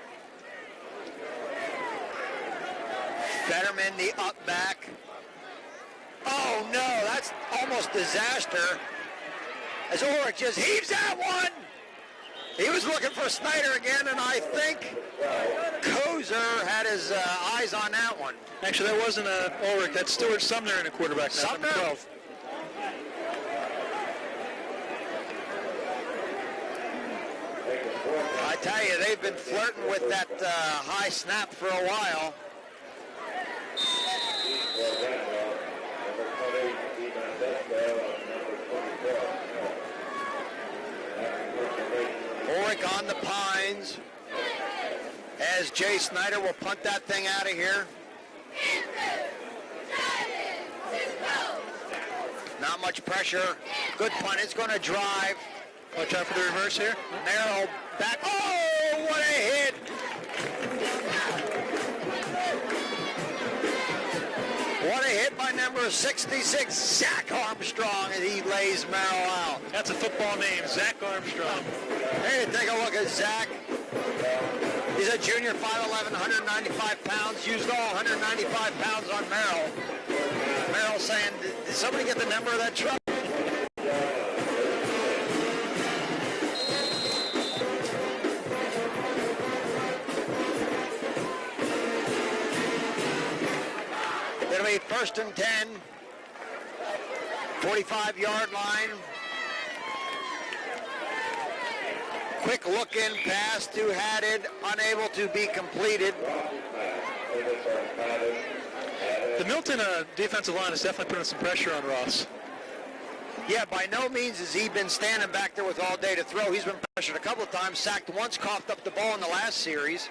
Fetterman, the up back. Oh no, that's almost disaster. As Ulrich just heaves that one. He was looking for Snyder again, and I think Kozer had his eyes on that one. Actually, that wasn't Ulrich. That's Stuart Sumner in a quarterback. Sumner? 12. I tell you, they've been flirting with that high snap for a while. Ulrich on the pines as Jay Snyder will punt that thing out of here. Not much pressure. Good punt. It's going to drive. Watch out for the reverse here. Merrill back. Oh, what a hit. What a hit by number 66, Zach Armstrong, and he lays Merrill out. That's a football name, Zach Armstrong. Hey, take a look at Zach. He's a junior, 5'11", 195 pounds. Used all 195 pounds on Merrill. Merrill saying, did somebody get the number of that truck? It'll be 1st and 10. 45-yard line. Quick look-in pass to Haddad, unable to be completed. The Milton defensive line is definitely putting some pressure on Ross. Yeah, by no means has he been standing back there with all day to throw. He's been pressured a couple of times, sacked once, coughed up the ball in the last series.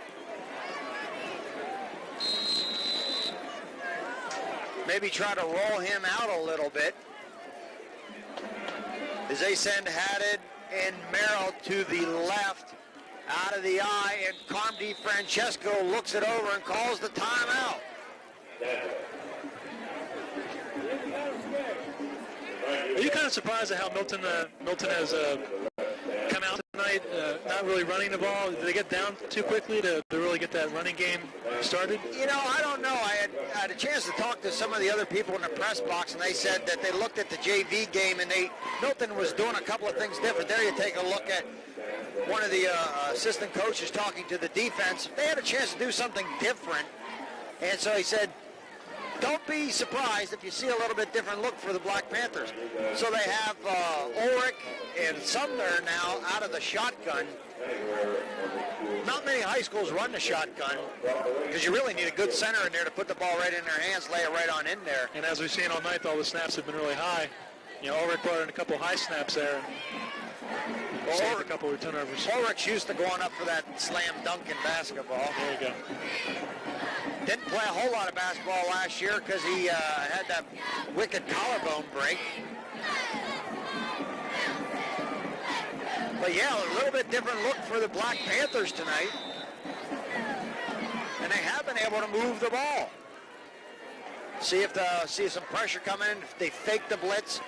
Maybe try to roll him out a little bit. As they send Haddad and Merrill to the left, out of the eye, and Carm DiFrancesco looks it over and calls the timeout. Are you kind of surprised at how Milton has come out tonight, not really running the ball? Did they get down too quickly to really get that running game started? You know, I don't know. I had a chance to talk to some of the other people in the press box, and they said that they looked at the JV game, and Milton was doing a couple of things different. There you take a look at one of the assistant coaches talking to the defense. They had a chance to do something different, and so he said, don't be surprised if you see a little bit different look for the Black Panthers. So they have Ulrich and Sumner now out of the shotgun. Not many high schools run the shotgun because you really need a good center in there to put the ball right in their hands, lay it right on in there. And as we've seen all night, all the snaps have been really high. You know, Ulrich brought in a couple high snaps there. Saved a couple of turnovers. Ulrich's used to going up for that slam dunk in basketball. There you go. Didn't play a whole lot of basketball last year because he had that wicked collarbone break. But yeah, a little bit different look for the Black Panthers tonight. And they have been able to move the ball. See some pressure coming in. They fake the blitz.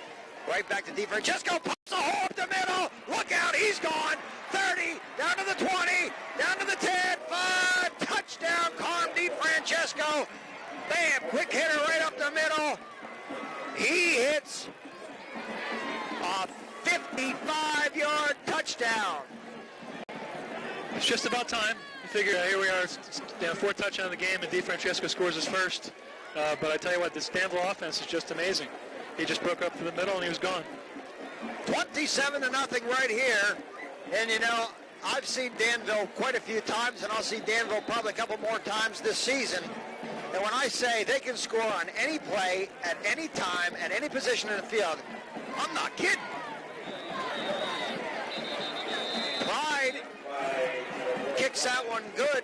Right back to DiFrancesco. Pops a hole up the middle. Look out, he's gone. 30, down to the 20, down to the 10, 5, touchdown, Carm DiFrancesco. Bam, quick hitter right up the middle. He hits a 55-yard touchdown. It's just about time. You figure here we are, fourth touchdown of the game, and DeFrancesco scores his first. But I tell you what, this Danville offense is just amazing. He just broke up to the middle and he was gone. 27-0 right here. And you know, I've seen Danville quite a few times, and I'll see Danville probably a couple more times this season. And when I say they can score on any play, at any time, at any position in the field, I'm not kidding. Pride kicks that one good.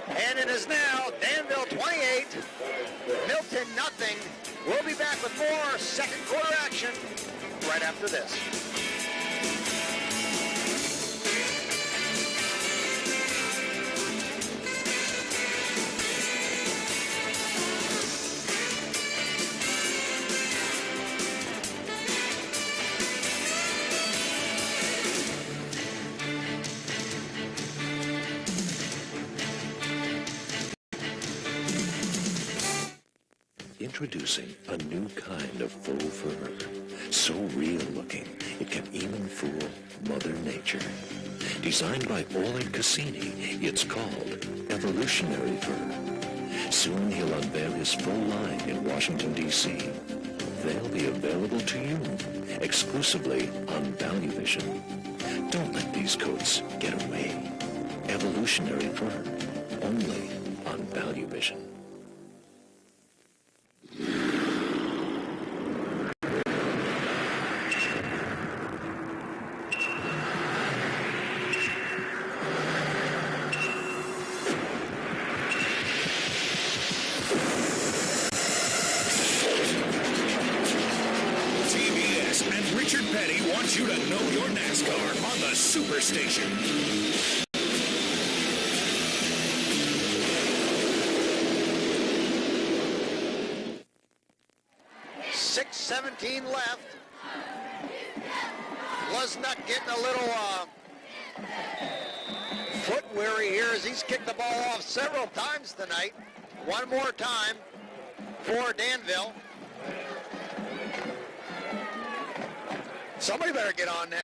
And it is now Danville 28, Milton nothing. We'll be back with more second quarter action right after this. Introducing a new kind of faux fur. So real looking, it can even fool Mother Nature. Designed by Oleg Cassini, it's called Evolutionary Fur. Soon he'll unveil his full line in Washington, D.C. They'll be available to you exclusively on ValueVision. Don't let these coats get away. Evolutionary Fur, only on ValueVision. You to know your NASCAR on the Superstation. .6:17 left. Wasnut getting a little foot weary here as he's kicked the ball off several times tonight. One more time for Danville. Somebody better get on that.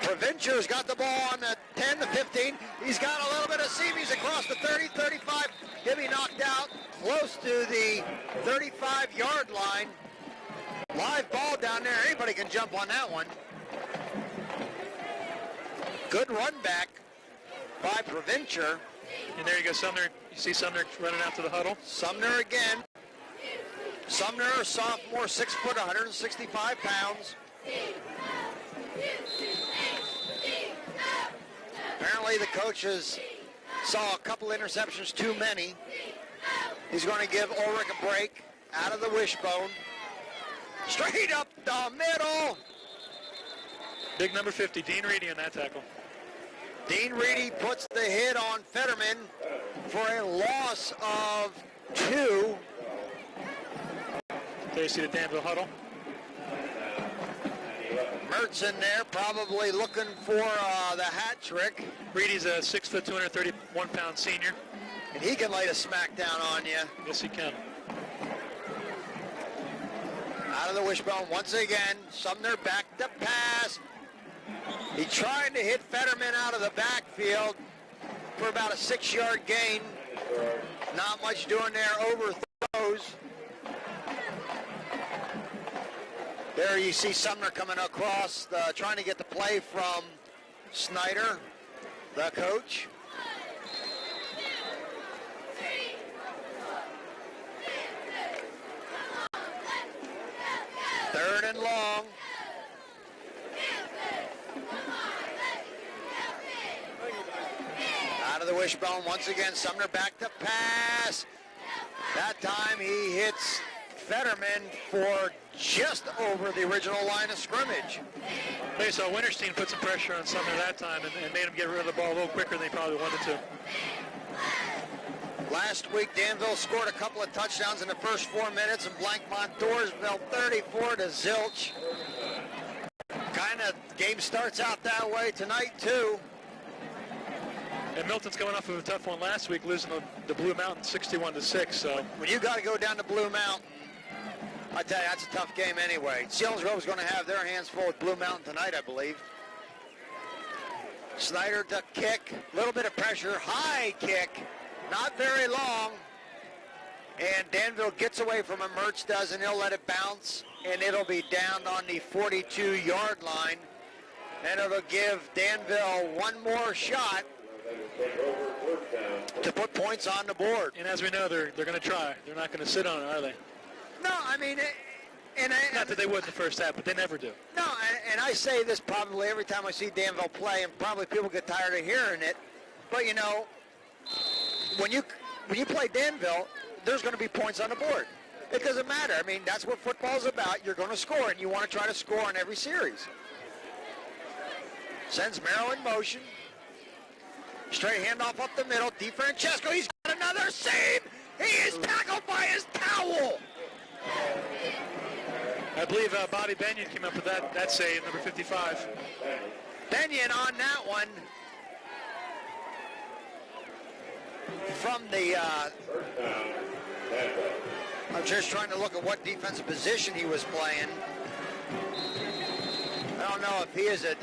Provencher's got the ball on the 10, the 15. He's got a little bit of seam. He's across the 30, 35. He'll be knocked out close to the 35-yard line. Live ball down there. Anybody can jump on that one. Good run back by Provencher. And there you go, Sumner. You see Sumner running out to the huddle. Sumner again. Sumner, sophomore, 6 foot, 165 pounds. Apparently the coaches saw a couple interceptions too many. He's going to give Ulrich a break out of the wishbone. Straight up the middle. Big number 50, Dean Reedy on that tackle. Dean Reedy puts the hit on Fetterman for a loss of 2. There you see the Danville huddle. Mertz in there, probably looking for the hat trick. Reedy's a 6 foot, 231 pound senior. And he can lay a smack down on you. Yes, he can. Out of the wishbone once again. Sumner back to pass. He tried to hit Fetterman out of the backfield for about a 6-yard gain. Not much doing there, overthrows. There you see Sumner coming across, trying to get the play from Snyder, the coach. Third and long. Out of the wishbone once again. Sumner back to pass. That time he hits Fetterman for just over the original line of scrimmage. They saw Winterstein put some pressure on Sumner that time and made him get rid of the ball a little quicker than he probably wanted to. Last week, Danville scored a couple of touchdowns in the first 4 minutes, and Blank Montoursville 34 to zilch. Kind of game starts out that way tonight too. And Milton's coming off of a tough one last week, losing the Blue Mountain 61-6. So when you got to go down to Blue Mountain, I tell you, that's a tough game anyway. Selinsgrove's going to have their hands full with Blue Mountain tonight, I believe. Snyder to kick, a little bit of pressure, high kick, not very long. And Danville gets away from him. Mertz does, and he'll let it bounce, and it'll be down on the 42-yard line. And it'll give Danville one more shot to put points on the board. And as we know, they're going to try. They're not going to sit on it, are they? No, I mean, not that they would in the first half, but they never do. No, and I say this probably every time I see Danville play, and probably people get tired of hearing it. But, you know, when you play Danville, there's going to be points on the board. It doesn't matter. I mean, that's what football's about. You're going to score, and you want to try to score in every series. Sends Merrill in motion. Straight handoff up the middle. DiFrancesco, he's got another save. He is tackled by his towel. I believe Bobby Benyon came up with that save, number 55. Benyon on that one. From the, I'm just trying to look at what defensive position he was playing. I don't know if he is a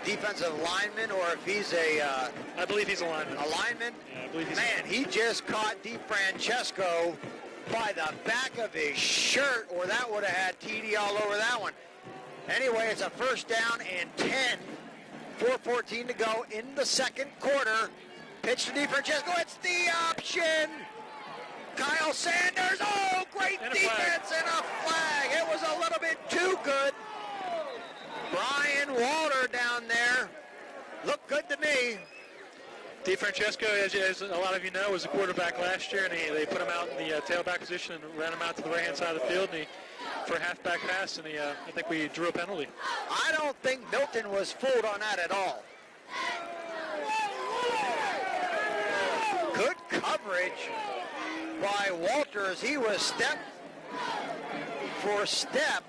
defensive lineman or if he's a... I believe he's a lineman. A lineman? Yeah, I believe he's Man, he just caught DiFrancesco by the back of his shirt, or that would have had TD all over that one. Anyway, it's a first down and 10. 4:14 to go in the second quarter. Pitch to DiFrancesco. It's the option. Kyle Sanders. Oh, great defense and a flag. It was a little bit too good. Brian Walter down there. Looked good to me. DiFrancesco, as a lot of you know, was a quarterback last year, and they put him out in the tailback position and ran him out to the right-hand side of the field for a halfback pass, and I think we drew a penalty. I don't think Milton was fooled on that at all. Good coverage by Walters. He was step for step.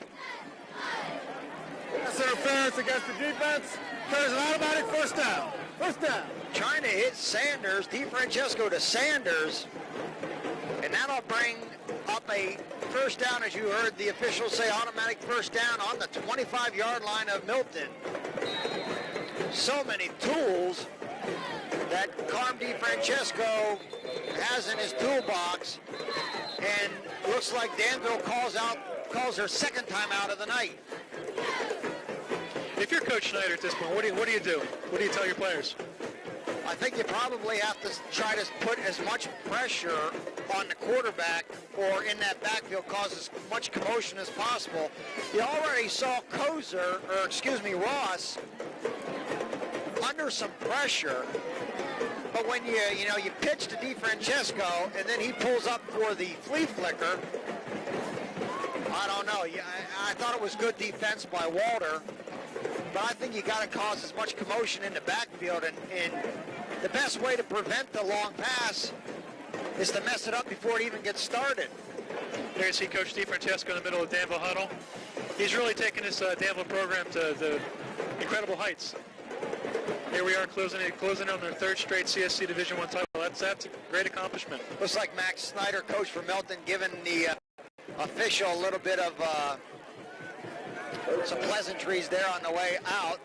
That's interference against the defense. There's an automatic first down. First down. Trying to hit Sanders. DiFrancesco to Sanders. And that'll bring up a first down, as you heard the officials say, automatic first down on the 25-yard line of Milton. So many tools that Carm DiFrancesco has in his toolbox. And looks like Danville calls her second time out of the night. If you're Coach Schneider at this point, what do you do? What do you tell your players? I think you probably have to try to put as much pressure on the quarterback or in that backfield, cause as much commotion as possible. You already saw Ross under some pressure, but when you pitch to DiFrancesco and then he pulls up for the flea flicker, I don't know. I thought it was good defense by Walter, but I think you got to cause as much commotion in the backfield, and the best way to prevent the long pass is to mess it up before it even gets started. There you see Coach DiFrancesco in the middle of Danville huddle. He's really taken this Danville program to the incredible heights. Here we are closing on their third straight CSC Division I title. That's a great accomplishment. Looks like Max Snyder, coach for Milton, giving the official a little bit of some pleasantries there on the way out.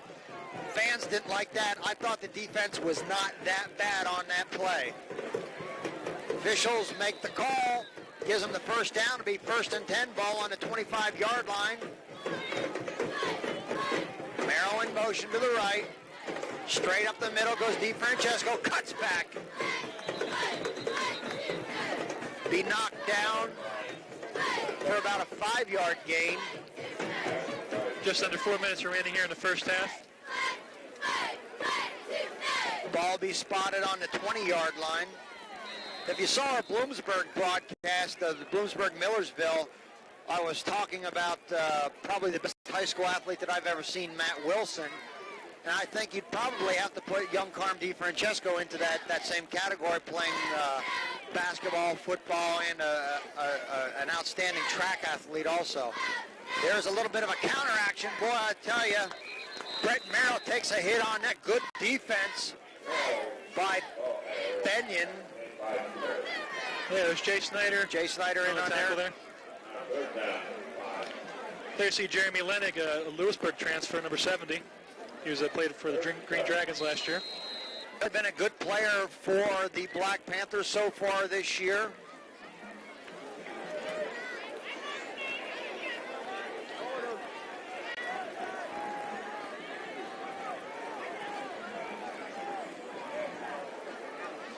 Fans didn't like that. I thought the defense was not that bad on that play. Officials make the call. Gives them the first down to be 1st and 10. Ball on the 25-yard line. Merrill in motion to the right. Straight up the middle goes DiFrancesco. Cuts back. Be knocked down for about a 5-yard gain. Just under 4 minutes remaining here in the first half. Ball be spotted on the 20-yard line. If you saw our Bloomsburg broadcast of the Bloomsburg-Millersville, I was talking about probably the best high school athlete that I've ever seen, Matt Wilson. And I think you'd probably have to put young Carm DiFrancesco into that same category, playing basketball, football, and an outstanding track athlete also. There's a little bit of a counteraction. Boy, I tell you, Brett Merrill takes a hit on that. Good defense by Benyon. Yeah, there's Jay Snyder. Jay Snyder in on there. There you see Jeremy Lenig, a Lewisburg transfer, number 70. He was played for the Green Dragons last year. Has been a good player for the Black Panthers so far this year.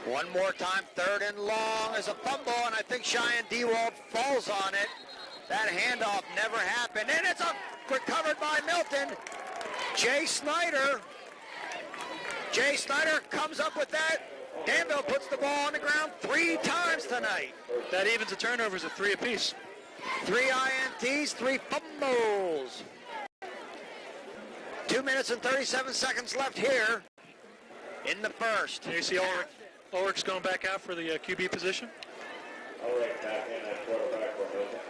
One more time, third and long is a fumble, and I think Cheyenne Dewald falls on it. That handoff never happened, and it's recovered by Milton. Jay Snyder comes up with that. Danville puts the ball on the ground 3 times tonight. That evens the turnovers at 3 apiece. 3 INTs, 3 fumbles. 2 minutes and 37 seconds left here in the first. And you see Ulrich's going back out for the QB position.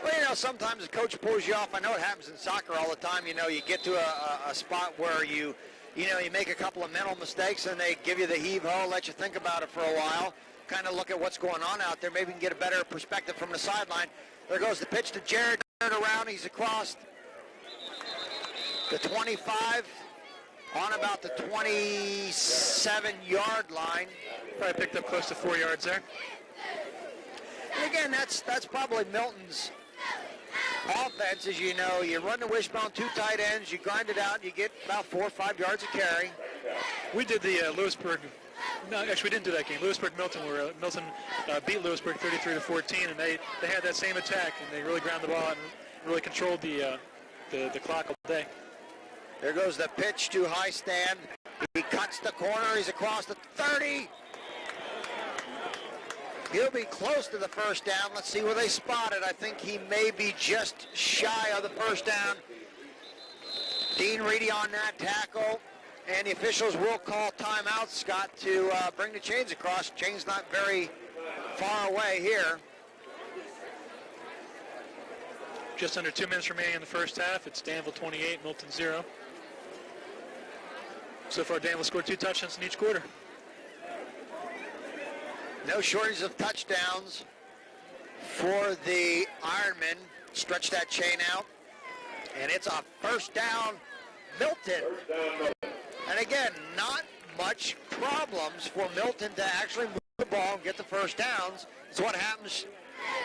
Well, you know, sometimes the coach pulls you off. I know it happens in soccer all the time. You know, you get to a spot where you make a couple of mental mistakes and they give you the heave-ho, let you think about it for a while, kind of look at what's going on out there. Maybe you can get a better perspective from the sideline. There goes the pitch to Jared around. He's across the 25 on about the 27-yard line. Probably picked up close to 4 yards there. And again, that's probably Milton's offense. As you know, you run the wishbone, 2 tight ends, you grind it out, you get about 4 or 5 yards of carry. We did the Lewisburg. No, actually, we didn't do that game. Lewisburg-Milton, where Milton beat Lewisburg 33-14, and they had that same attack, and they really ground the ball and really controlled the clock all day. There goes the pitch to High Stand. He cuts the corner. He's across the 30. He'll be close to the first down. Let's see where they spot it. I think he may be just shy of the first down. Dean Reedy on that tackle. And the officials will call timeout, Scott, to bring the chains across. Chains not very far away here. Just under 2 minutes remaining in the first half. It's Danville 28, Milton 0. So far, Danville scored 2 touchdowns in each quarter. No shortage of touchdowns for the Ironmen. Stretch that chain out. And it's a first down, Milton. And again, not much problems for Milton to actually move the ball and get the first downs. It's what happens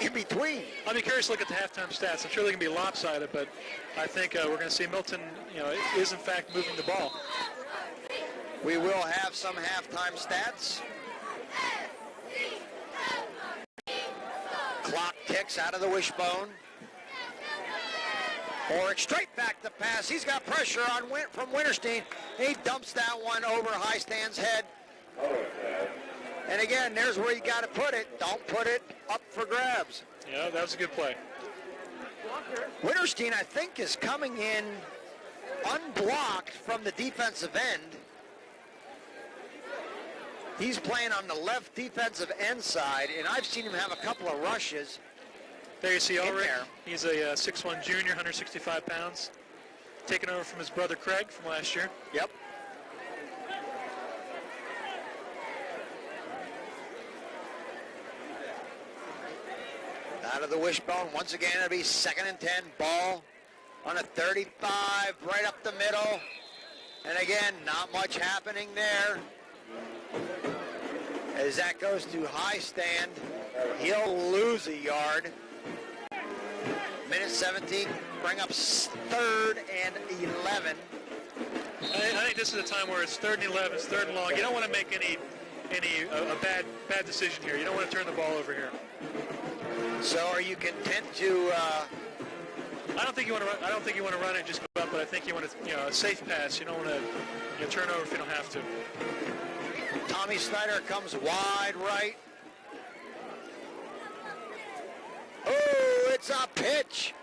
in between. I'll be curious to look at the halftime stats. I'm sure they can be lopsided, but I think we're going to see Milton, is in fact moving the ball. We will have some halftime stats. Clock ticks out of the wishbone. Ulrich straight back to pass. He's got pressure on from Winterstein. He dumps that one over High Stand's head. And again, there's where you got to put it. Don't put it up for grabs. Yeah, that was a good play. Winterstein, I think, is coming in unblocked from the defensive end. He's playing on the left defensive end side, and I've seen him have a couple of rushes. There you see Ulrich. He's a 6'1 junior, 165 pounds. Taken over from his brother Craig from last year. Yep. Out of the wishbone. Once again, it'll be 2nd and 10. Ball on a 35, right up the middle. And again, not much happening there. As that goes to High Stand, he'll lose a yard. Minute 17, bring up 3rd and 11. I think this is a time where it's 3rd and 11, it's 3rd and long. You don't want to make a bad decision here. You don't want to turn the ball over here. So are you content to? I don't think you want to. I don't think you want to run it and just go up, but I think you want to, a safe pass. You don't want to turn over if you don't have to. Tommy Snyder comes wide right. Oh, it's a pitch.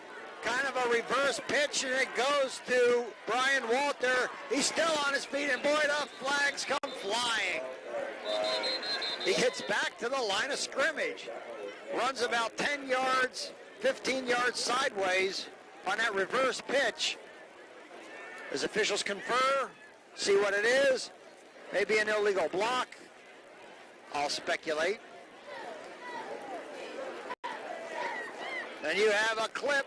Kind of a reverse pitch, and it goes to Brian Walter. He's still on his feet, and boy, the flags come flying. He gets back to the line of scrimmage. Runs about 10 yards, 15 yards sideways on that reverse pitch. As officials confer, see what it is. Maybe an illegal block. I'll speculate. And you have a clip.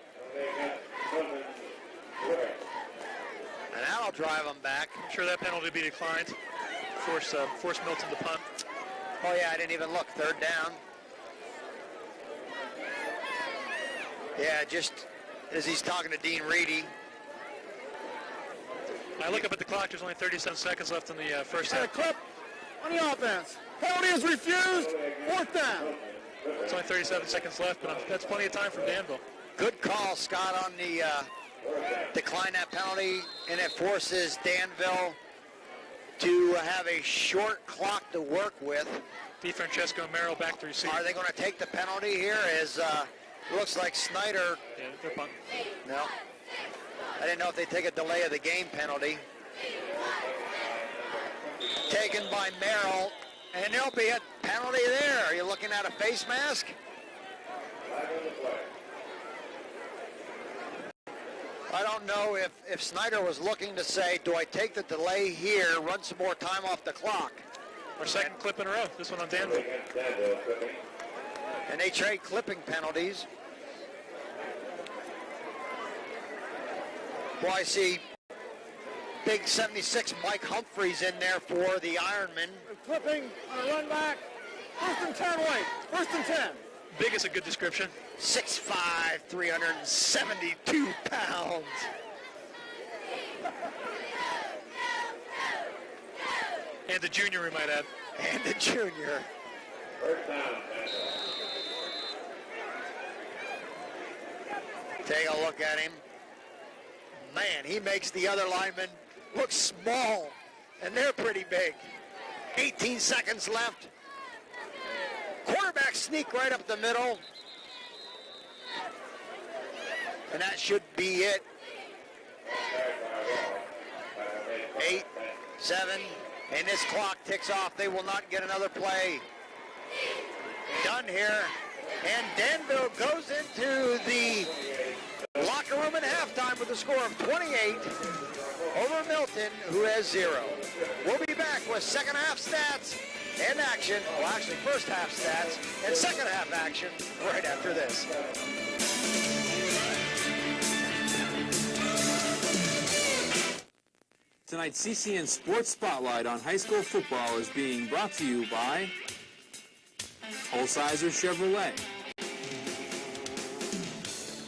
And that'll drive them back. I'm sure that penalty will be declined. Force Milton to punt. Oh yeah, I didn't even look. Third down. Yeah, just as he's talking to Dean Reedy. I look up at the clock. There's only 37 seconds left in the first And a half. clip on the offense. Penalty is refused. Fourth down. It's only 37 seconds left, but that's plenty of time for Danville. Good call, Scott, on the decline that penalty, and it forces Danville to have a short clock to work with. DeFrancesco and Merrill back to receive. Are they going to take the penalty here? As looks like Snyder. Yeah, they're punting. No. I didn't know if they take a delay of the game penalty. Taken by Merrill, and there'll be a penalty there. Are you looking at a face mask? I don't know if Snyder was looking to say, do I take the delay here, run some more time off the clock? Our second clip in a row, this one on Danville. And they trade clipping penalties. Well, I see big 76 Mike Humphreys in there for the Ironmen. Clipping on a run back. First and 10, wait. First and 10. Big is a good description. 6'5", 372 pounds. And the junior, we might add. And the junior. Take a look at him. Man, he makes the other linemen look small, and they're pretty big. 18 seconds left. Quarterback sneak right up the middle. And that should be it. 8, 7, and this clock ticks off. They will not get another play. Done here. And Danville goes into the locker room at halftime with a score of 28 over Milton, who has 0. We'll be back with second half stats and action. Well, actually, first half stats and second half action right after this. Tonight's CCN Sports Spotlight on high school football is being brought to you by Holsizer Chevrolet,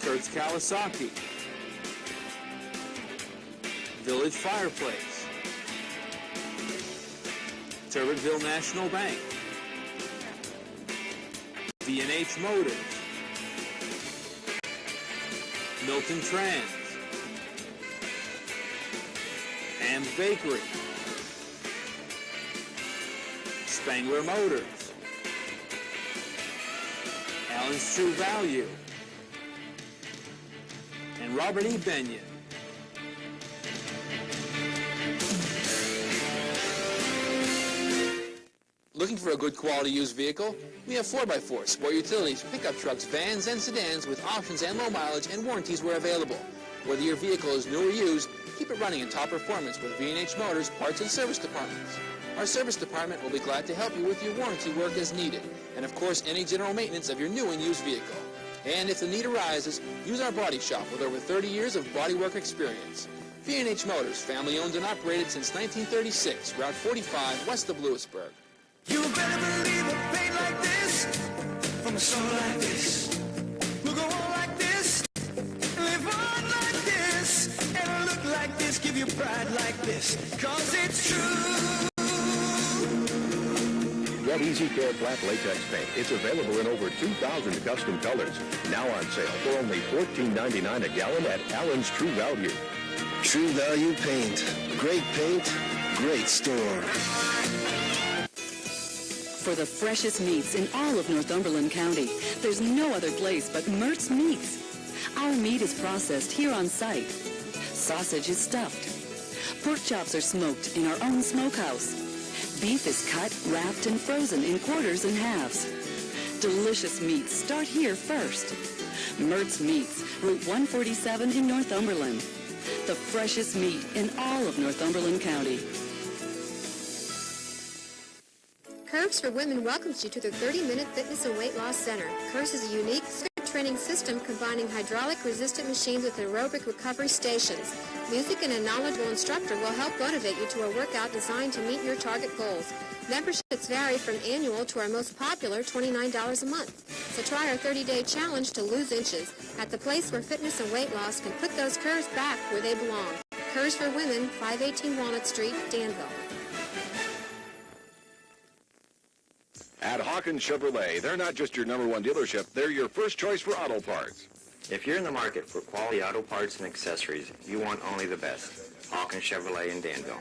Kurtz Kawasaki, Village Fireplace, Turbitville National Bank, V&H Motors, Milton Trans, Ham's Bakery, Spangler Motors, Allen's True Value, and Robert E. Benyon. Looking for a good quality used vehicle? We have 4x4, sport utilities, pickup trucks, vans, and sedans with options and low mileage and warranties where available. Whether your vehicle is new or used, keep it running in top performance with V&H Motors Parts and Service Departments. Our service department will be glad to help you with your warranty work as needed, and of course any general maintenance of your new and used vehicle. And if the need arises, use our body shop with over 30 years of bodywork experience. V&H Motors, family owned and operated since 1936, Route 45, west of Lewisburg. You better believe a paint like this, from a soul like this, we'll go on like this, live on like this, and look like this, give you pride like this, cause it's true. Get Easy Care Flat Latex Paint. It's available in over 2,000 custom colors. Now on sale for only $14.99 a gallon at Allen's True Value. True Value Paint. Great paint, great store. For the freshest meats in all of Northumberland County, there's no other place but Mertz Meats. Our meat is processed here on site. Sausage is stuffed. Pork chops are smoked in our own smokehouse. Beef is cut, wrapped, and frozen in quarters and halves. Delicious meats start here first. Mertz Meats, Route 147 in Northumberland. The freshest meat in all of Northumberland County. Curves for Women welcomes you to their 30-minute fitness and weight loss center. Curves is a unique training system combining hydraulic-resistant machines with aerobic recovery stations. Music and a knowledgeable instructor will help motivate you to a workout designed to meet your target goals. Memberships vary from annual to our most popular $29 a month. So try our 30-day challenge to lose inches at the place where fitness and weight loss can put those curves back where they belong. Curves for Women, 518 Walnut Street, Danville. At Hawkins Chevrolet, they're not just your #1 dealership, they're your first choice for auto parts. If you're in the market for quality auto parts and accessories, you want only the best. Hawkins Chevrolet in Danville.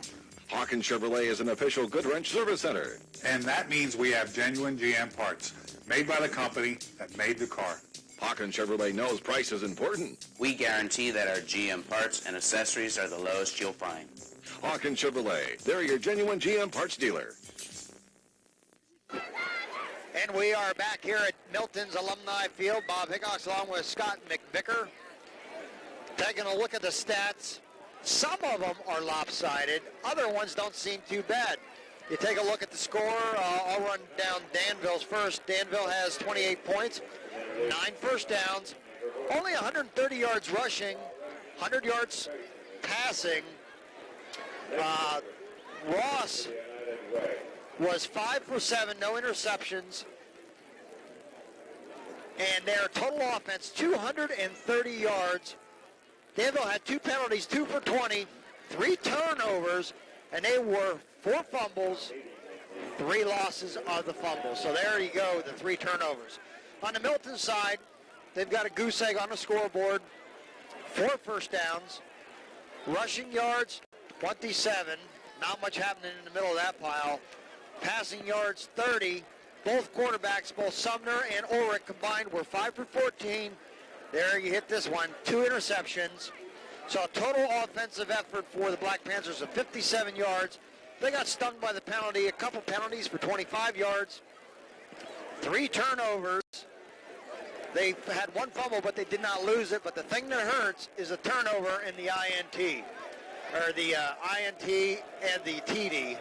Hawkins Chevrolet is an official Goodwrench service center. And that means we have genuine GM parts, made by the company that made the car. Hawkins Chevrolet knows price is important. We guarantee that our GM parts and accessories are the lowest you'll find. Hawkins Chevrolet, they're your genuine GM parts dealer. And we are back here at Milton's Alumni Field. Bob Hickox along with Scott McVicker. Taking a look at the stats. Some of them are lopsided. Other ones don't seem too bad. You take a look at the score. I'll run down Danville's first. Danville has 28 points, 9 first downs, only 130 yards rushing, 100 yards passing. Ross was 5 for 7, no interceptions. And their total offense, 230 yards. Danville had 2 penalties, 2 for 20, 3 turnovers, and they were 4 fumbles, 3 losses of the fumbles. So there you go, the 3 turnovers. On the Milton side, they've got a goose egg on the scoreboard, 4 first downs, rushing yards, 27. Not much happening in the middle of that pile. Passing yards, 30. Both quarterbacks, both Sumner and Ulrich combined, were 5 for 14. There you hit this one, 2 interceptions. So a total offensive effort for the Black Panthers of 57 yards. They got stung by the penalty, a couple penalties for 25 yards, 3 turnovers. They had 1 fumble, but they did not lose it. But the thing that hurts is a turnover in the INT, or the INT and the TD.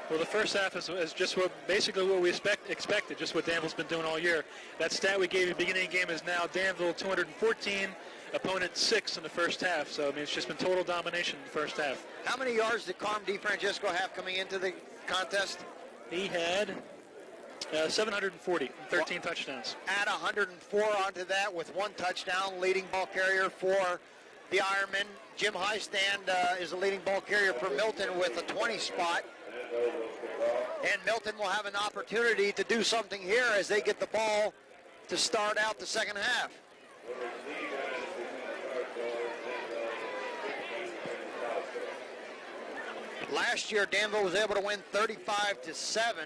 Well, the first half is just basically what we expected, just what Danville's been doing all year. That stat we gave you at the beginning of the game is now Danville 214, opponent 6 in the first half. So, I mean, it's just been total domination in the first half. How many yards did Carm DiFrancesco have coming into the contest? He had 740, 13 touchdowns. Add 104 onto that with 1 touchdown, leading ball carrier for the Ironmen. Jim Highstand is the leading ball carrier for Milton with a 20 spot. And Milton will have an opportunity to do something here as they get the ball to start out the second half. Last year, Danville was able to win 35-7.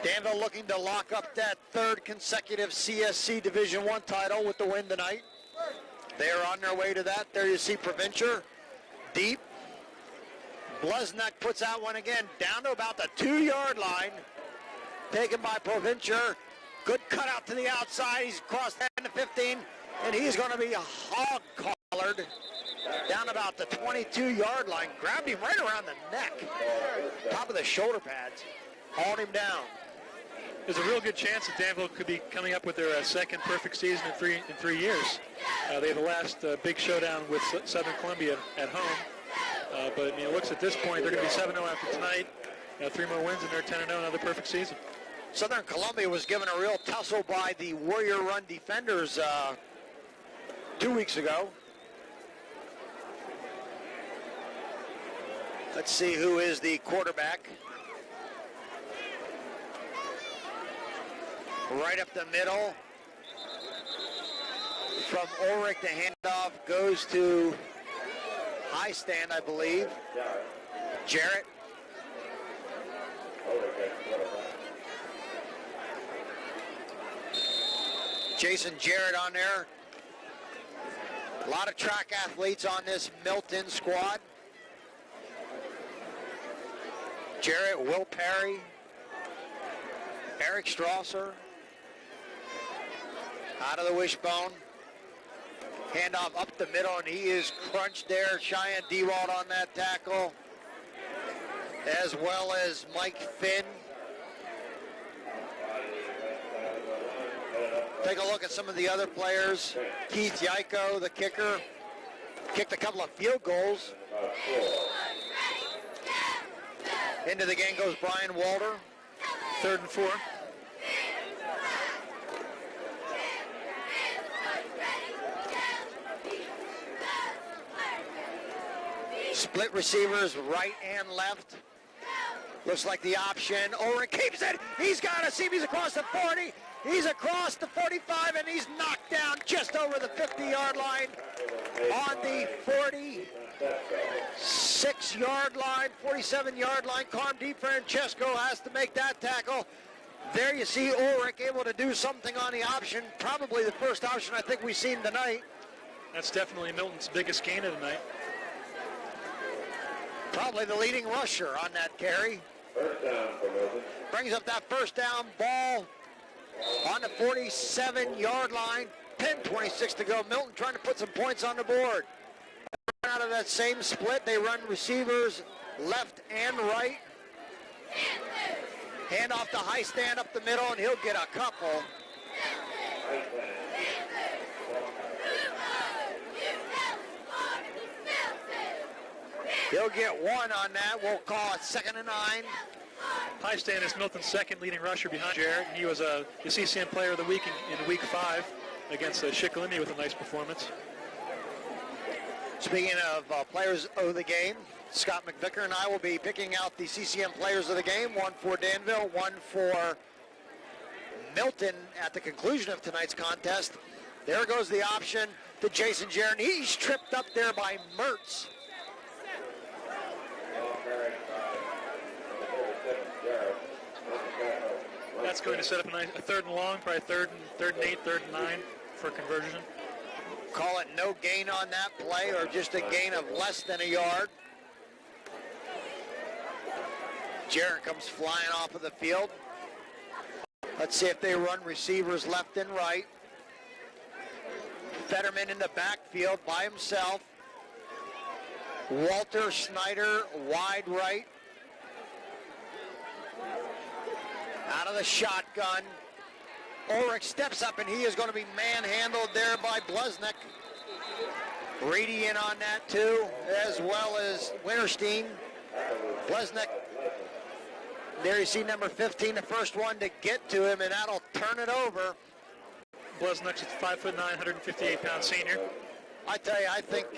Danville looking to lock up that 3rd consecutive CSC Division I title with the win tonight. They are on their way to that. There you see Provencher, deep. Blesnak puts out one again, down to about the 2-yard line. Taken by Provencher. Good cut out to the outside. He's crossed 10 to 15, and he's going to be hog-collared down about the 22-yard line. Grabbed him right around the neck. Top of the shoulder pads. Hauled him down. There's a real good chance that Danville could be coming up with their second perfect season in three years. They had the last big showdown with Southern Columbia at home. But I mean, it looks at this point, they're going to be 7-0 after tonight. 3 more wins, and they're 10-0, another perfect season. Southern Columbia was given a real tussle by the Warrior Run defenders 2 weeks ago. Let's see who is the quarterback. Right up the middle. From Ulrich, the handoff goes to Highstand, I believe. Jarrett. Jason Jarrett on there. A lot of track athletes on this Milton squad. Jarrett, Will Perry, Eric Strasser. Out of the wishbone. Handoff up the middle, and he is crunched there. Cheyenne Dewald on that tackle, as well as Mike Finn. Take a look at some of the other players. Keith Yaiko, the kicker, kicked a couple of field goals. Into the game goes Brian Walter. 3rd and 4. Split receivers right and left. Looks like the option. Ulrich keeps it. He's got to see if he's across the 40. He's across the 45, and he's knocked down just over the 50-yard line on the 46-yard line, 47-yard line. Carm DiFrancesco has to make that tackle. There you see Ulrich able to do something on the option. Probably the first option I think we've seen tonight. That's definitely Milton's biggest gain of the night. Probably the leading rusher on that carry. Brings up that first down, ball on the 47-yard line. 10:26 to go. Milton trying to put some points on the board. Out of that same split, they run receivers left and right. Hand off to High Stand up the middle, and he'll get a couple. He'll get one on that. We'll call it 2nd and 9. High Stand is Milton's second leading rusher behind Jarrett. He was the CCN Player of the Week in Week 5 against Shikalimi with a nice performance. Speaking of players of the game, Scott McVicker and I will be picking out the CCN players of the game, one for Danville, one for Milton at the conclusion of tonight's contest. There goes the option to Jason Jarrett. He's tripped up there by Mertz. That's going to set up a 3rd and long, probably 3rd and 8, 3rd and 9 for conversion. Call it no gain on that play or just a gain of less than a yard. Jarrett comes flying off of the field. Let's see if they run receivers left and right. Fetterman in the backfield by himself. Walter Schneider wide right. Out of the shotgun. Ulrich steps up, and he is going to be manhandled there by Blesnick. Reedy in on that too, as well as Winterstein. Blesnick. There you see number 15, the first one to get to him, and that'll turn it over. Blesnick's a 5'9", 158-pound senior. I tell you, I think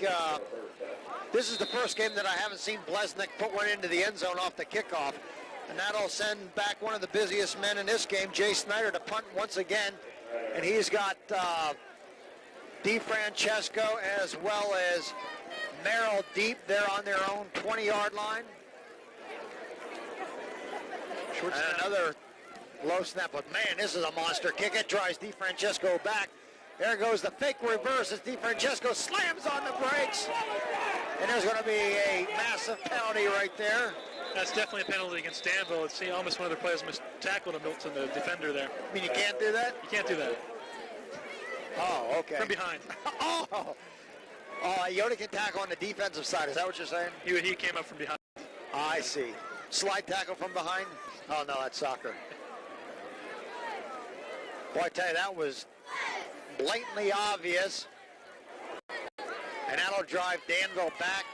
this is the first game that I haven't seen Blesnick put one into the end zone off the kickoff. And that'll send back one of the busiest men in this game, Jay Snyder, to punt once again. And he's got DiFrancesco as well as Merrill deep there on their own 20-yard line. And another low snap, but man, this is a monster kick. It drives DiFrancesco back. There goes the fake reverse as DiFrancesco slams on the brakes. And there's going to be a massive penalty right there. That's definitely a penalty against Danville. It's almost one of their players missed tackle to Milton, the defender there. I mean, you can't do that? You can't do that. Oh, okay. From behind. Oh, Yoda can tackle on the defensive side. Is that what you're saying? He came up from behind. I see. Slide tackle from behind? Oh, no, that's soccer. Boy, I tell you, that was blatantly obvious. And that'll drive Danville back.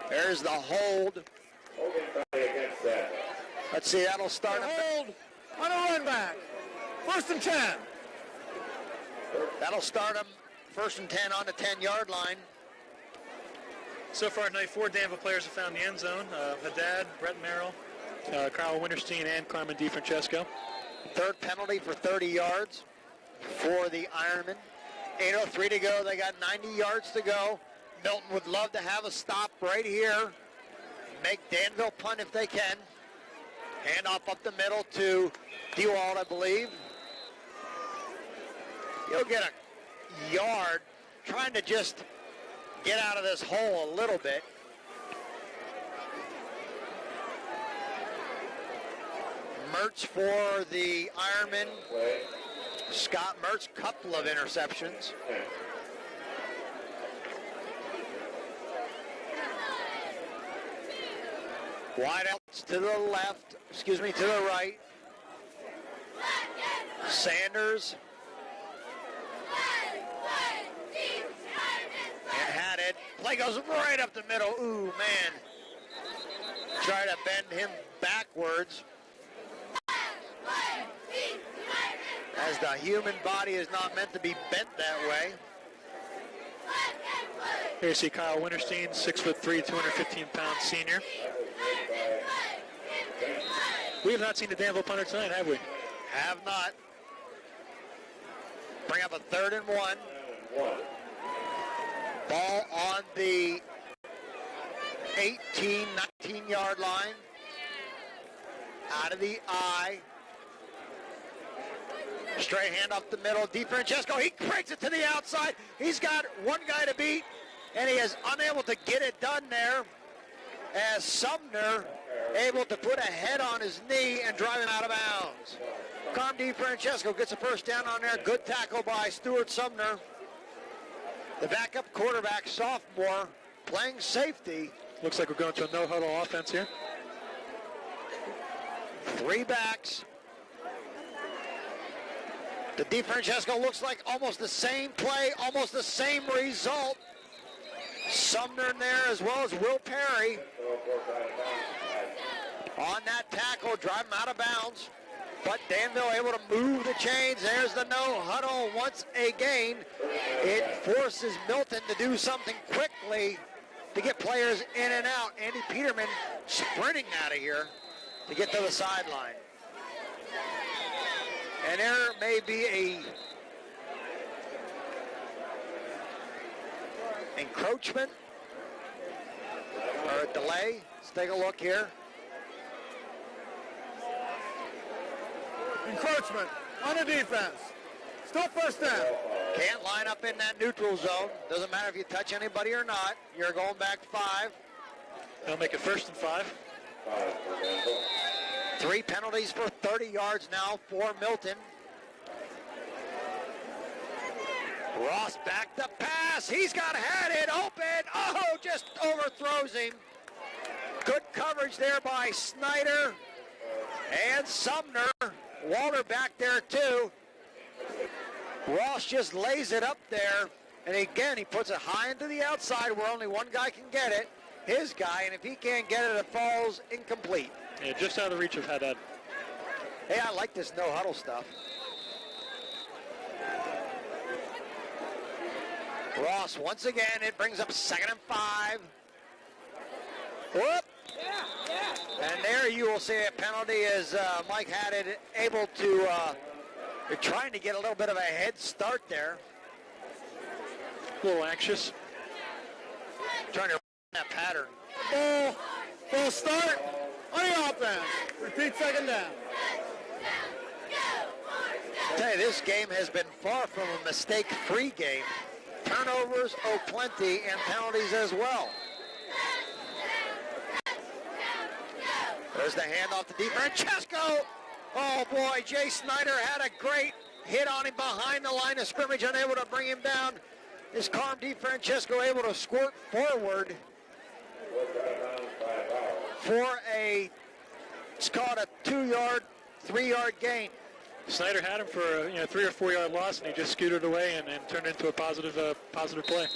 There's the hold. Let's see, that'll start. Hold on a run back. 1st and 10. That'll start them 1st and 10 on the 10-yard line. So far tonight, 4 Danville players have found the end zone. Haddad, Brett Merrill, Kyle Winterstein, and Carmen DiFrancesco. 3rd penalty for 30 yards for the Ironmen. 8:03 to go. They got 90 yards to go. Milton would love to have a stop right here. Make Danville punt if they can. Hand off up the middle to Dewald, I believe. He'll get a yard trying to just get out of this hole a little bit. Mertz for the Ironmen. Scott Mertz, couple of interceptions. Wide outs to the left, to the right. Sanders play goes right up the middle. Ooh, man. Try to bend him backwards. As the human body is not meant to be bent that way. Here you see Kyle Winterstein, 6'3", 215-pound senior. We have not seen the Danville punter tonight, have we? Have not. Bring up a 3rd and 1. Ball on the 18, 19-yard line. Out of the eye. Straight hand up the middle. DiFrancesco, he breaks it to the outside. He's got one guy to beat, and he is unable to get it done there. As Sumner able to put a head on his knee and drive him out of bounds. Carm DiFrancesco gets a first down on there. Good tackle by Stuart Sumner. The backup quarterback, sophomore, playing safety. Looks like we're going to a no-huddle offense here. 3 backs. The DiFrancesco looks like almost the same play, almost the same result. Sumner in there as well as Will Perry. On that tackle, drive him out of bounds. But Danville able to move the chains. There's the no huddle once again. It forces Milton to do something quickly to get players in and out. Andy Peterman sprinting out of here to get to the sideline. And there may be a encroachment or a delay. Let's take a look here. Encroachment on the defense. Still first down. Can't line up in that neutral zone. Doesn't matter if you touch anybody or not. You're going back 5. They'll make it 1st and 5. 3 penalties for 30 yards now for Milton. Ross back to pass. He's got had it open. Oh, just overthrows him. Good coverage there by Snyder and Sumner. Walter back there too. Ross just lays it up there. And again, he puts it high into the outside where only one guy can get it. His guy, and if he can't get it, it falls incomplete. Yeah, just out of the reach of Haddad. Hey, I like this no-huddle stuff. Ross, once again, it brings up 2nd and 5. Whoop! And there you will see a penalty as Mike Haddad able to, they're trying to get a little bit of a head start there. A little anxious. Trying to run that pattern. Full start on the offense. Repeat 2nd down. I tell you, this game has been far from a mistake-free game. Turnovers, oh plenty, and penalties as well. There's the handoff to DiFrancesco. Oh boy, Jay Snyder had a great hit on him behind the line of scrimmage, unable to bring him down. Is Carm DiFrancesco able to squirt forward for it's called a 2-yard, 3-yard gain. Snyder had him for a 3 or 4 yard loss, and he just scooted away and turned into a positive play.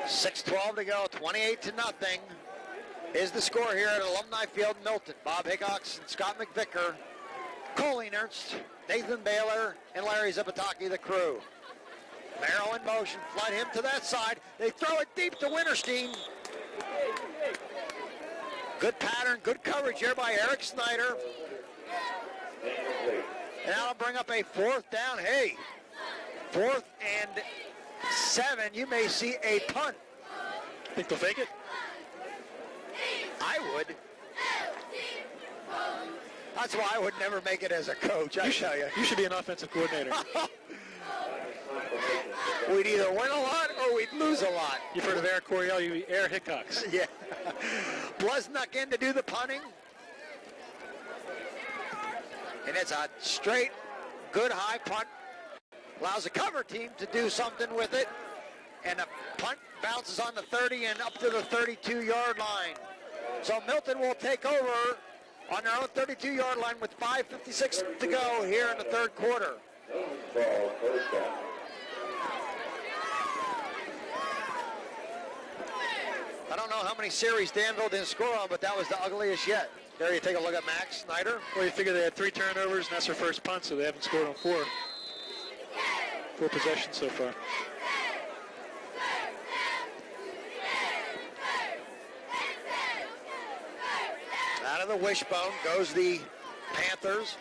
6:12 to go, 28-0 is the score here at Alumni Field, Milton. Bob Hickox and Scott McVicker, Coley Ernst, Nathan Baylor, and Larry Zapataki, the crew. Merrill in motion, flood him to that side. They throw it deep to Winterstein. Good pattern, good coverage here by Eric Snyder. And that'll bring up a 4th down. Hey, 4th and 7. You may see a punt. Think they'll fake it? I would. That's why I would never make it as a coach, I tell you. You should be an offensive coordinator. We'd either win a lot or we'd lose a lot. You've heard of Eric Coryell, you Air Hickox. Yeah. Blesnuck in to do the punting. And it's a straight, good high punt. Allows the cover team to do something with it. And the punt bounces on the 30 and up to the 32-yard line. So Milton will take over on their own 32-yard line with 5:56 to go here in the 3rd quarter. I don't know how many series Danville didn't score on, but that was the ugliest yet. There you take a look at Max Snyder. Well, you figure they had 3 turnovers, and that's their first punt, so they haven't scored on 4 possessions so far. Out of the wishbone goes the Panthers.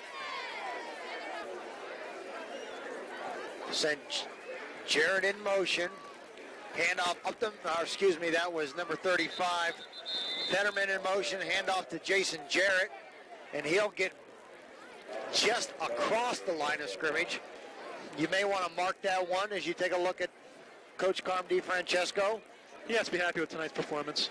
Send Jarrett in motion. Handoff up to, that was number 35. Fetterman in motion, handoff to Jason Jarrett, and he'll get just across the line of scrimmage. You may want to mark that one as you take a look at Coach Carm DiFrancesco. He has to be happy with tonight's performance.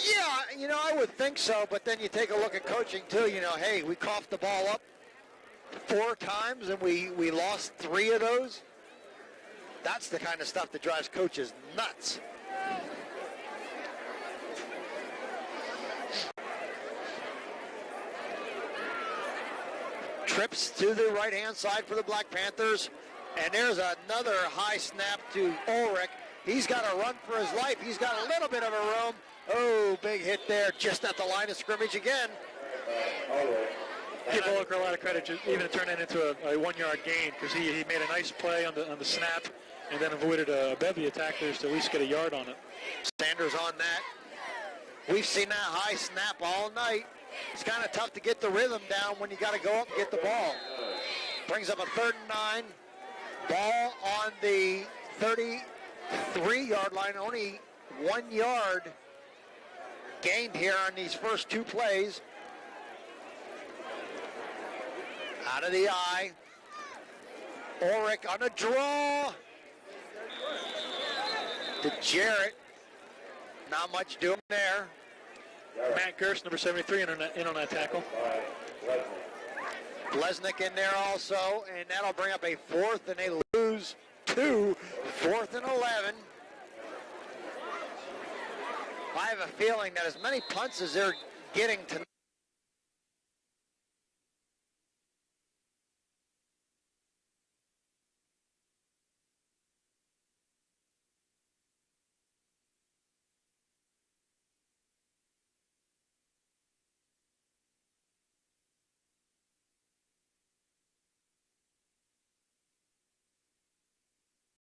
Yeah, I would think so, but then you take a look at coaching too. Hey, we coughed the ball up 4 times and we lost 3 of those. That's the kind of stuff that drives coaches nuts. Trips to the right-hand side for the Black Panthers. And there's another high snap to Ulrich. He's got to run for his life. He's got a little bit of a room. Oh, big hit there just at the line of scrimmage again. Give Ulrich a lot of credit, even to turn it into a 1-yard gain, because he made a nice play on the snap and then avoided a bevy of tacklers to at least get a yard on it. Sanders on that. We've seen that high snap all night. It's kind of tough to get the rhythm down when you got to go up and get the ball. Brings up a 3rd and 9. Ball on the 33-yard line. Only 1 yard gained here on these first 2 plays. Out of the eye. Ulrich on a draw. To Jarrett. Not much doing there. Matt Gerst, number 73, in on that tackle. Blesnick in there also, and that'll bring up a 4th, and they lose 2, 4th and 11. I have a feeling that as many punts as they're getting tonight,